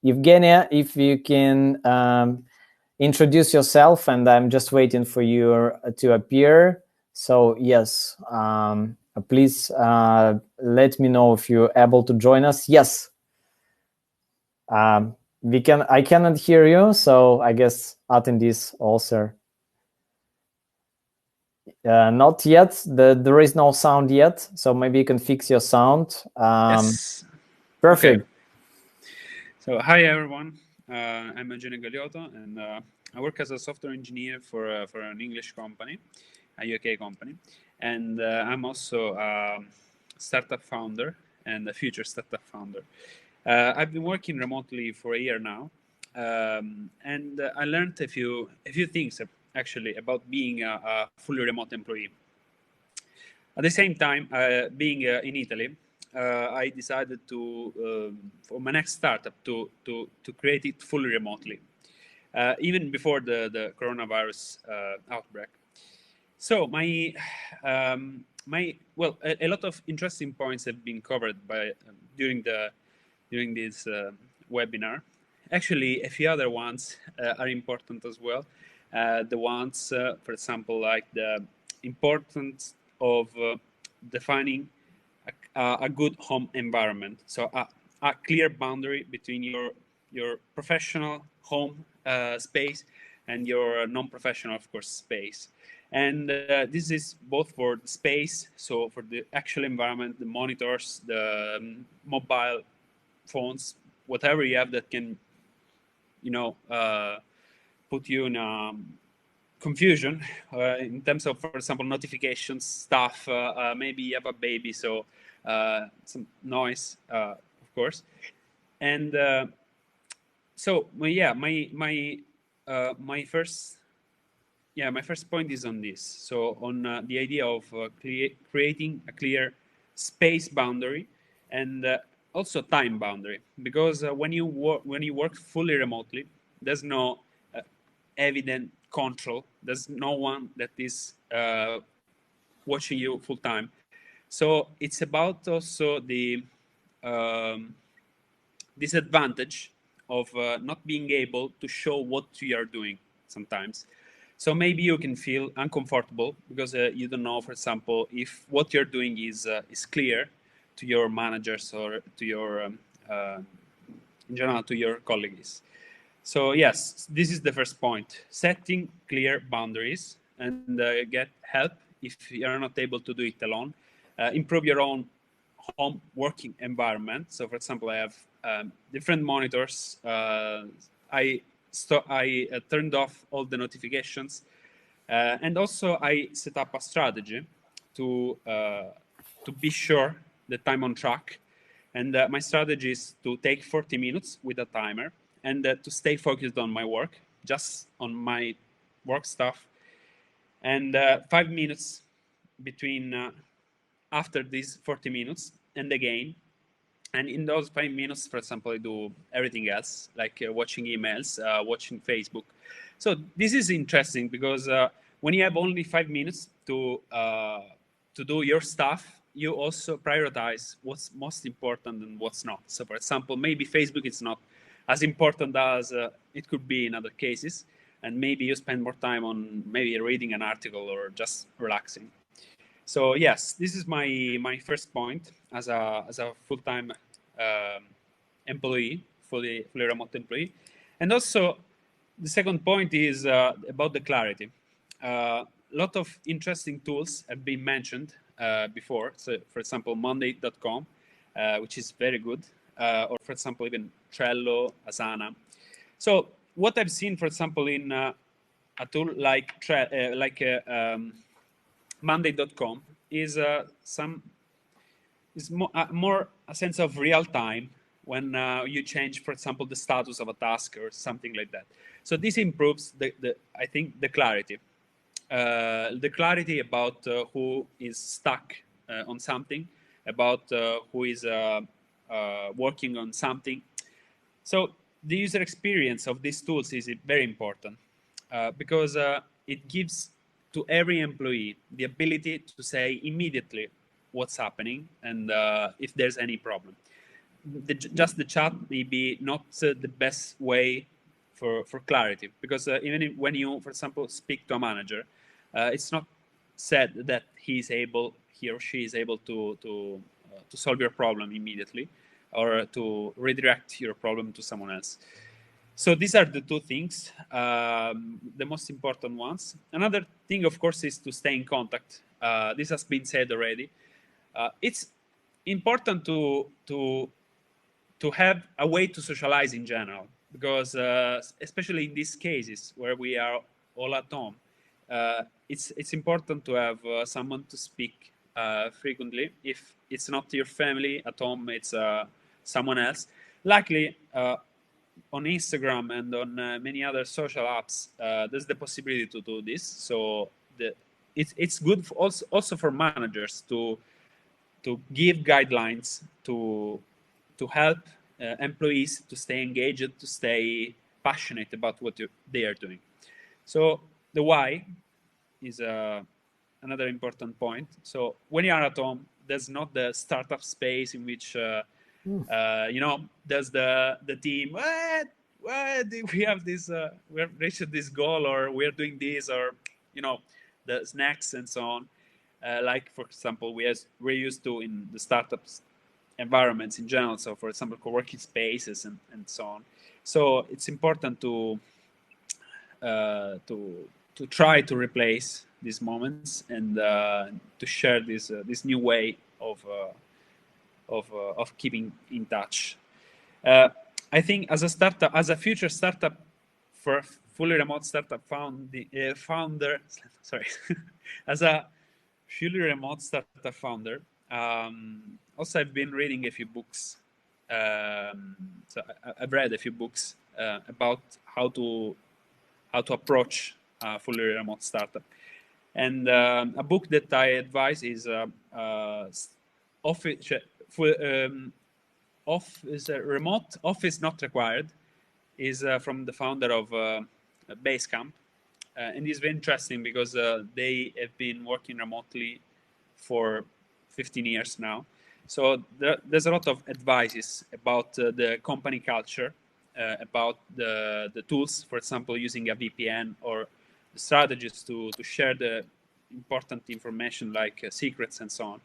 Evgenia, if you can introduce yourself, and I'm just waiting for you to appear. So yes, please let me know if you're able to join us. Yes. I cannot hear you, so I guess attendees also. Not yet. There is no sound yet, so maybe you can fix your sound. Yes. Perfect. Okay. So hi everyone. I'm Eugenio Galeotto, and I work as a software engineer for an English company, a UK company, and I'm also a startup founder and a future startup founder. I've been working remotely for a year now, and I learned a few things actually about being a fully remote employee. At the same time, being in Italy, I decided to for my next startup to create it fully remotely, even before the coronavirus outbreak. So a lot of interesting points have been covered by during this webinar. Actually, a few other ones are important as well. The ones, for example, like the importance of defining a good home environment. So a clear boundary between your professional home space and your non-professional, of course, space. And this is both for the space, so for the actual environment, the monitors, the mobile phones, whatever you have that can, put you in confusion in terms of, for example, notifications, stuff. Maybe you have a baby, so some noise, of course. And so, my first point is on this. So on the idea of creating a clear space boundary and also time boundary, because when you work fully remotely, there's no evident control. There's no one that is watching you full time. So it's about also the disadvantage of not being able to show what you are doing sometimes. So maybe you can feel uncomfortable because you don't know, for example, if what you're doing is clear to your managers or to your, in general, to your colleagues. So yes, this is the first point: setting clear boundaries and get help if you are not able to do it alone. Improve your own home working environment. So, for example, I have different monitors. I turned off all the notifications, and also I set up a strategy to be sure that I'm on track. And my strategy is to take 40 minutes with a timer and to stay focused on my work, just on my work stuff. and 5 minutes between after these 40 minutes and again. And in those 5 minutes, for example, I do everything else, like watching emails, watching Facebook. So this is interesting because when you have only 5 minutes to do your stuff, you also prioritize what's most important and what's not. So, for example, maybe Facebook is not as important as it could be in other cases, and maybe you spend more time on maybe reading an article or just relaxing. So yes, this is my first point as a full-time employee, fully remote employee. And also the second point is about the clarity. A lot of interesting tools have been mentioned before. So for example, Monday.com, which is very good, or for example, even Trello, Asana. So what I've seen, for example, in a tool like Monday.com is more a sense of real time when you change, for example, the status of a task or something like that. So this improves I think the clarity about who is stuck on something, about who is working on something. So the user experience of these tools is very important because it gives to every employee the ability to say immediately what's happening and if there's any problem. Just the chat may be not the best way for clarity, because even when you, for example, speak to a manager, it's not said that he or she is able to solve your problem immediately or to redirect your problem to someone else. So these are the two things, the most important ones. Another thing, of course, is to stay in contact. This has been said already. It's important to have a way to socialize in general, because especially in these cases where we are all at home, it's important to have someone to speak frequently. If it's not your family at home, it's someone else. Luckily, on Instagram and on many other social apps, there's the possibility to do this. So it's good also for managers to give guidelines to help employees to stay engaged, to stay passionate about what they are doing. So the why is another important point. So when you are at home, there's not the startup space in which there's the team. What we have this? We've reached this goal, or we're doing this, or the snacks and so on. Like for example, we're used to in the startups environments in general. So for example, co-working spaces and so on. So it's important to try to replace these moments and to share this new way of keeping in touch. I think as a future startup, for a fully remote startup founder, sorry, as a fully remote startup founder, also I've been reading a few books. So I've read a few books about how to approach a fully remote startup. And a book that I advise is Remote Office Not Required, is from the founder of Basecamp. And it's very interesting because they have been working remotely for 15 years now. So there's a lot of advices about the company culture, about the tools, for example, using a VPN, or the strategies to share the important information like secrets and so on.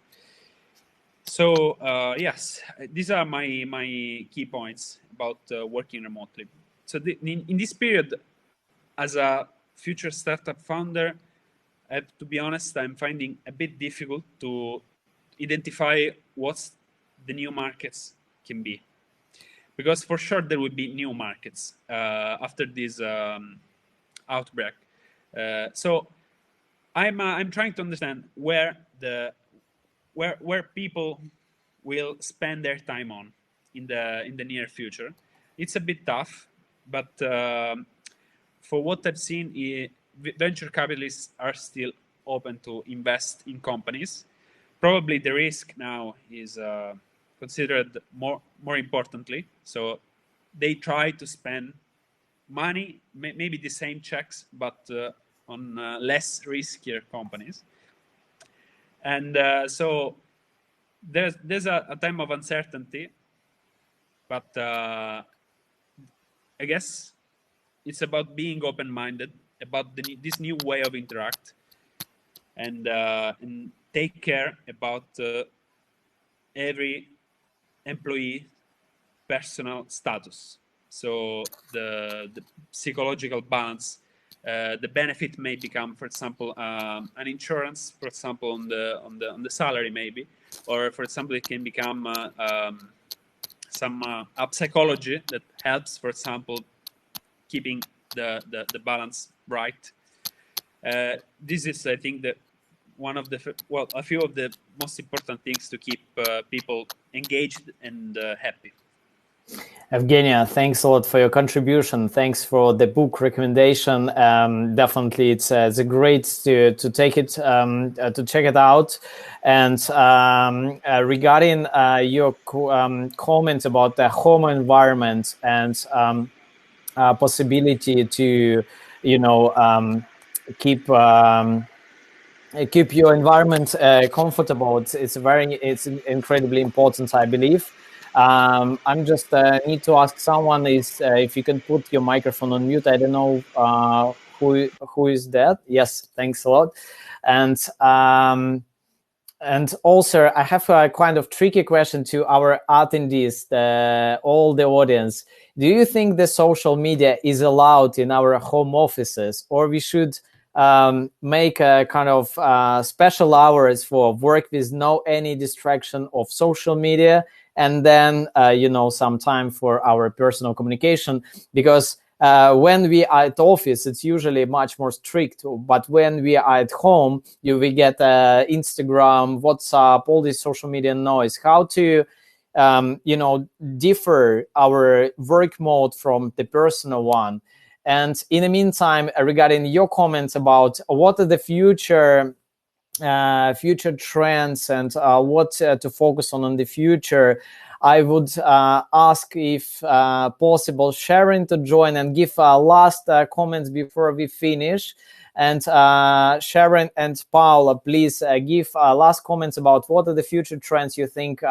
So yes, these are my key points about working remotely. So in this period, as a future startup founder, I have to be honest, I'm finding a bit difficult to identify what the new markets can be. Because for sure there will be new markets after this outbreak. So I'm trying to understand where people will spend their time on in the near future. It's a bit tough, but for what I've seen, venture capitalists are still open to invest in companies. Probably the risk now is considered more importantly. So they try to spend money, maybe the same checks, but on less riskier companies. And so there's a time of uncertainty, but I guess it's about being open-minded about this new way of interact, and take care about every employee personal status. So the psychological balance, the benefit may become, for example, an insurance, for example, on the salary maybe, or for example, it can become some app psychology that helps, for example, keeping the balance right. This is, I think, that one of a few of the most important things to keep people engaged and happy. Evgenia, thanks a lot for your contribution. Thanks for the book recommendation. Definitely, it's great to take it to check it out. And regarding your comment about the home environment and possibility to, keep your environment comfortable. It's incredibly important, I believe. I'm just need to ask someone if you can put your microphone on mute. I don't know who is that. Yes, thanks a lot. And also, I have a kind of tricky question to our attendees, all the audience. Do you think the social media is allowed in our home offices, or we should make a kind of special hours for work with no any distraction of social media, and then some time for our personal communication? Because when we are at office, it's usually much more strict, but when we are at home, we get Instagram, WhatsApp, all this social media noise. How to differ our work mode from the personal one? And in the meantime, regarding your comments about what are the future trends and what to focus on in the future, I would ask, if possible, Sharon to join and give last comments before we finish. And Sharon and Paula, please give last comments about what are the future trends you think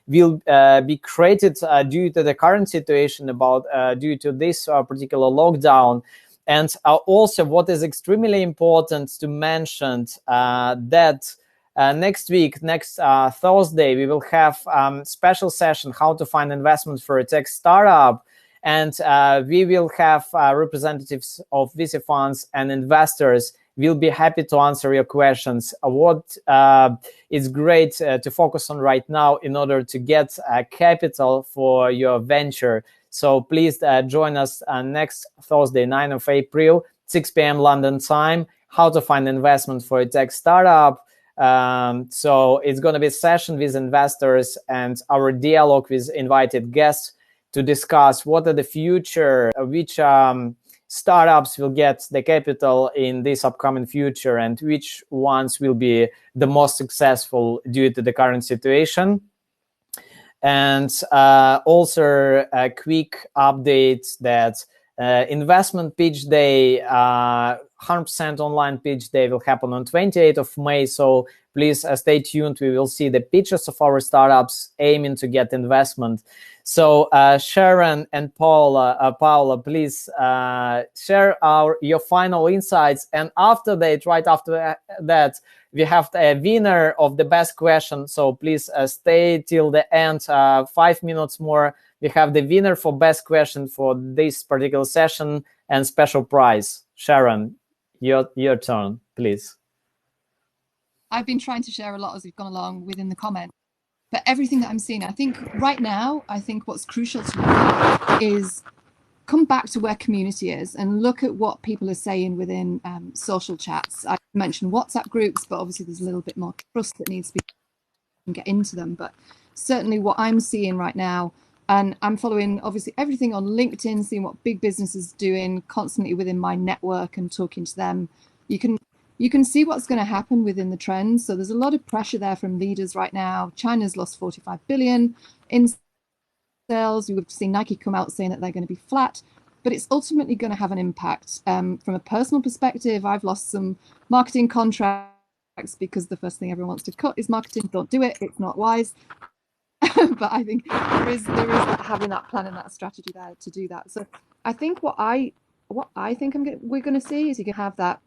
will be created due to the current situation, due to this particular lockdown. And also, what is extremely important to mention, that next week, next Thursday, we will have special session, how to find investment for a tech startup. And we will have representatives of VC funds and investors. We'll be happy to answer your questions. What is great to focus on right now in order to get capital for your venture. So please join us next Thursday, 9th of April, 6 p.m. London time, how to find investment for a tech startup. So it's going to be a session with investors and our dialogue with invited guests to discuss what are the future, which startups will get the capital in this upcoming future, and which ones will be the most successful due to the current situation. And also a quick update that investment pitch day, 100% online pitch day, will happen on 28th of May. So please stay tuned. We will see the pitches of our startups aiming to get investment. So Sharon and Paula, please share your final insights. And after that, right after that, we have a winner of the best question. So please stay till the end, 5 minutes more. We have the winner for best question for this particular session and special prize. Sharon, your turn, please. I've been trying to share a lot as we've gone along within the comments, but everything that I'm seeing, I think right now, what's crucial to me is come back to where community is and look at what people are saying within social chats. I mentioned WhatsApp groups, but obviously there's a little bit more trust that needs to be get into them. But certainly what I'm seeing right now And I'm following obviously everything on LinkedIn, seeing what big businesses doing constantly within my network and talking to them. You can see what's going to happen within the trends. So there's a lot of pressure there from leaders right now. China's lost 45 billion in sales. We've seen Nike come out saying that they're going to be flat, but it's ultimately going to have an impact. From a personal perspective, I've lost some marketing contracts because the first thing everyone wants to cut is marketing. Don't do it. It's not wise. But I think there is that, having that plan and that strategy there to do that. So I think what I think we're going to see is you're going to have that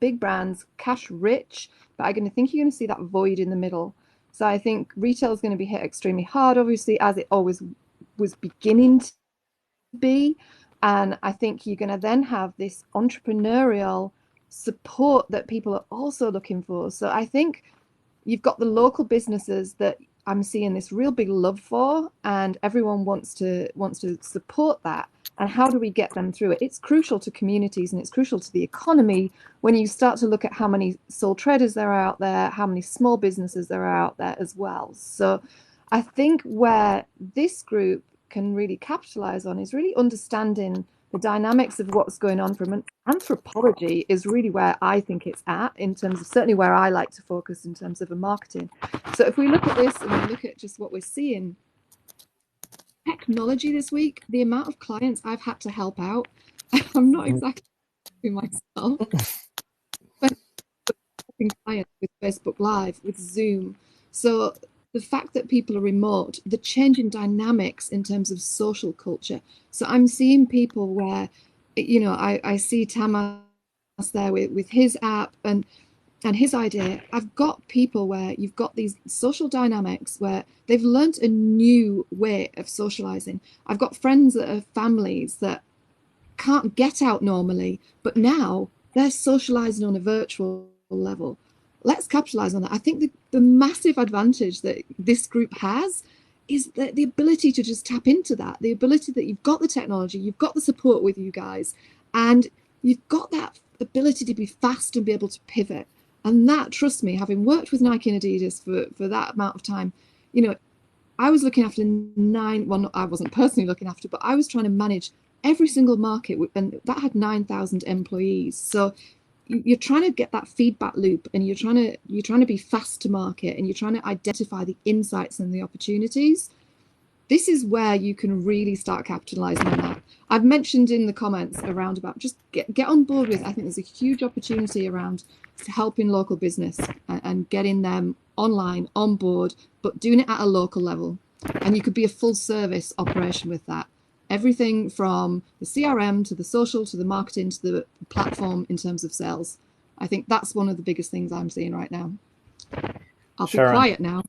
big brands, cash rich, but I think you're going to see that void in the middle. So I think retail is going to be hit extremely hard, obviously, as it always was beginning to be. And I think you're going to then have this entrepreneurial support that people are also looking for. So I think you've got the local businesses that I'm seeing this real big love for, and everyone wants to support that. And how do we get them through it? It's crucial to communities and it's crucial to the economy when you start to look at how many sole traders there are out there, how many small businesses there are out there as well. So I think where this group can really capitalize on is really understanding the dynamics of what's going on from an anthropology is really where I think it's at, in terms of certainly where I like to focus in terms of a marketing. So if we look at this and we look at just what we're seeing, technology this week, the amount of clients I've had to help out, I'm not exactly myself, but helping clients with Facebook Live, with Zoom. So the fact that people are remote, the change in dynamics in terms of social culture. So I'm seeing people where, you know, I see Tamas there with his app and his idea. I've got people where you've got these social dynamics where they've learnt a new way of socializing. I've got friends that are families that can't get out normally, but now they're socializing on a virtual level. Let's capitalize on that. I think the massive advantage that this group has is the ability to just tap into that, the ability that you've got the technology, you've got the support with you guys, and you've got that ability to be fast and be able to pivot. And that, trust me, having worked with Nike and Adidas for that amount of time, you know, I was looking after I wasn't personally looking after, but I was trying to manage every single market, and that had 9,000 employees. So you're trying to get that feedback loop, and you're trying to be fast to market, and you're trying to identify the insights and the opportunities. This is where you can really start capitalizing on that. I've mentioned in the comments around about just get on board with, I think there's a huge opportunity around helping local business and getting them online, on board, but doing it at a local level. And you could be a full service operation with that. Everything from the CRM to the social to the marketing to the platform in terms of sales. I think that's one of the biggest things I'm seeing right now. I'll be quiet now.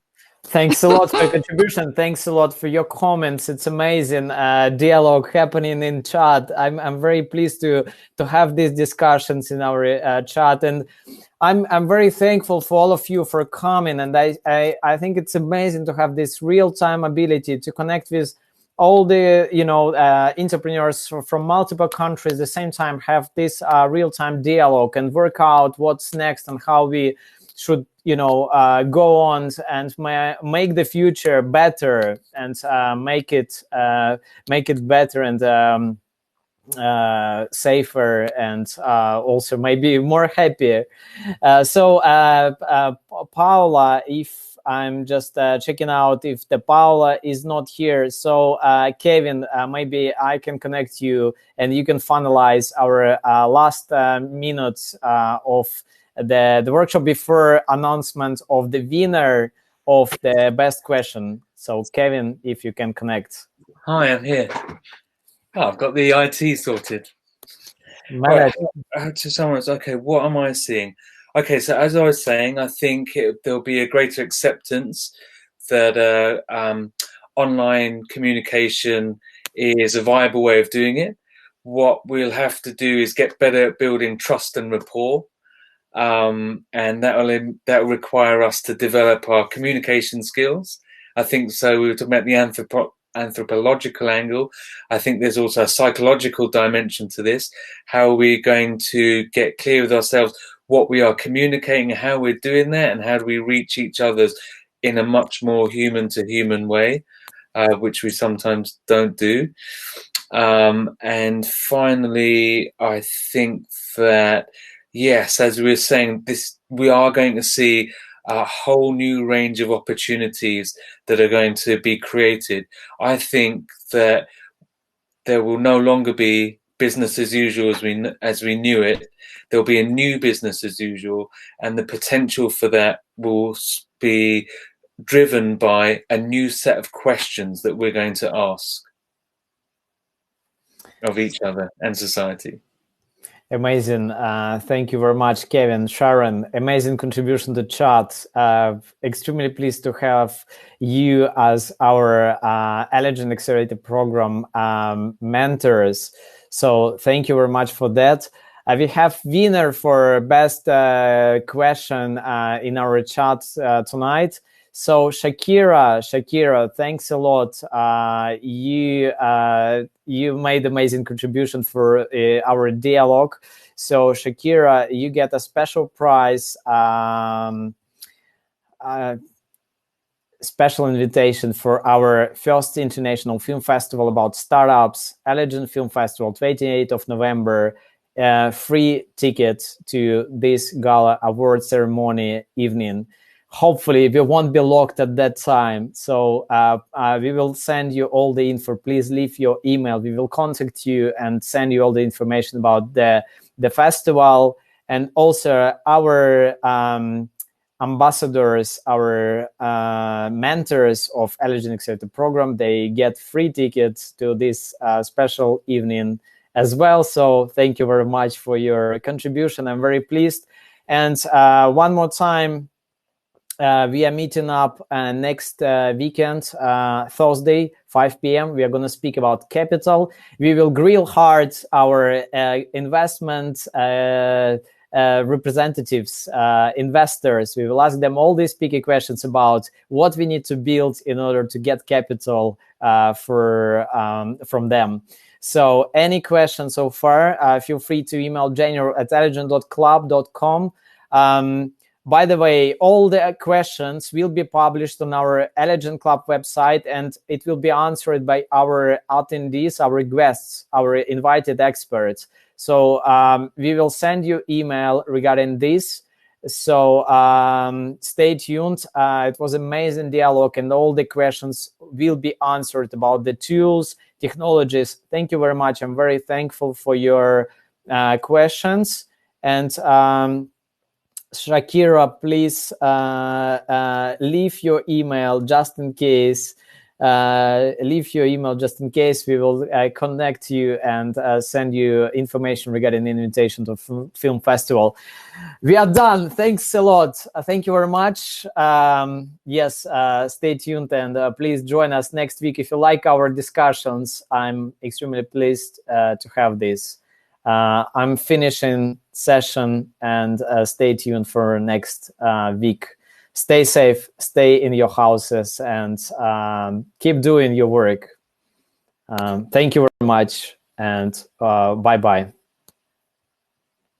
Thanks a lot for your contribution. Thanks a lot for your comments. It's amazing dialogue happening in chat. I'm very pleased to have these discussions in our chat, and I'm very thankful for all of you for coming. And I think it's amazing to have this real-time ability to connect with all the entrepreneurs from multiple countries at the same time, have this real-time dialogue and work out what's next and how we should go on and make the future better and make it better and safer and also maybe more happier. So Paula, if I'm just checking out if the Paula is not here. So Kevin, maybe I can connect you and you can finalize our last minutes of the workshop before announcement of the winner of the best question. So Kevin, if you can connect. Hi, I'm here. Oh, I've got the IT sorted. Right. To summarize, okay, what am I seeing? Okay, so as I was saying, I think there'll be a greater acceptance that online communication is a viable way of doing it. What we'll have to do is get better at building trust and rapport, and that will require us to develop our communication skills. I think so. We were talking about the anthropological angle. I think there's also a psychological dimension to this. How are we going to get clear with ourselves what we are communicating, how we're doing that, and how do we reach each other in a much more human to human way? which we sometimes don't do. And finally, I think that, yes, as we were saying, we are going to see a whole new range of opportunities that are going to be created. I think that there will no longer be business as usual as we knew it. There'll be a new business as usual, and the potential for that will be driven by a new set of questions that we're going to ask of each other and society. Amazing. Thank you very much, Kevin. Sharon, amazing contribution to chat. Extremely pleased to have you as our Eligent Accelerator Program mentors. So thank you very much for that. We have winner for best question in our chat tonight. So Shakira, thanks a lot. You made amazing contribution for our dialogue. So Shakira, you get a special prize, special invitation for our first international film festival about startups, Eligent Film Festival, 28th of November. Free tickets to this gala award ceremony evening. Hopefully we won't be locked at that time. So we will send you all the info. Please leave your email. We will contact you and send you all the information about the festival. And also our ambassadors, our mentors of Eligent Accelerator Program, they get free tickets to this special evening as well. So thank you very much for your contribution. I'm very pleased. And one more time, we are meeting up next weekend, Thursday, 5 p.m. We are going to speak about capital. We will grill hard our investment representatives, investors. We will ask them all these picky questions about what we need to build in order to get capital from them. So any questions so far, feel free to email janior@eligent.club.com. By the way, all the questions will be published on our Eligent Club website, and it will be answered by our attendees, our guests, our invited experts. So we will send you email regarding this. So stay tuned. It was amazing dialogue, and all the questions will be answered about the tools, technologies. Thank you very much. I'm very thankful for your questions. And Shakira, please leave your email just in case. Leave your email just in case. We will connect you and send you information regarding the invitation to film festival. We are done. Thanks a lot. Thank you very much. Yes, stay tuned and please join us next week. If you like our discussions, I'm extremely pleased to have this. I'm finishing session and stay tuned for next week. Stay safe, stay in your houses, and keep doing your work. Thank you very much, and bye-bye.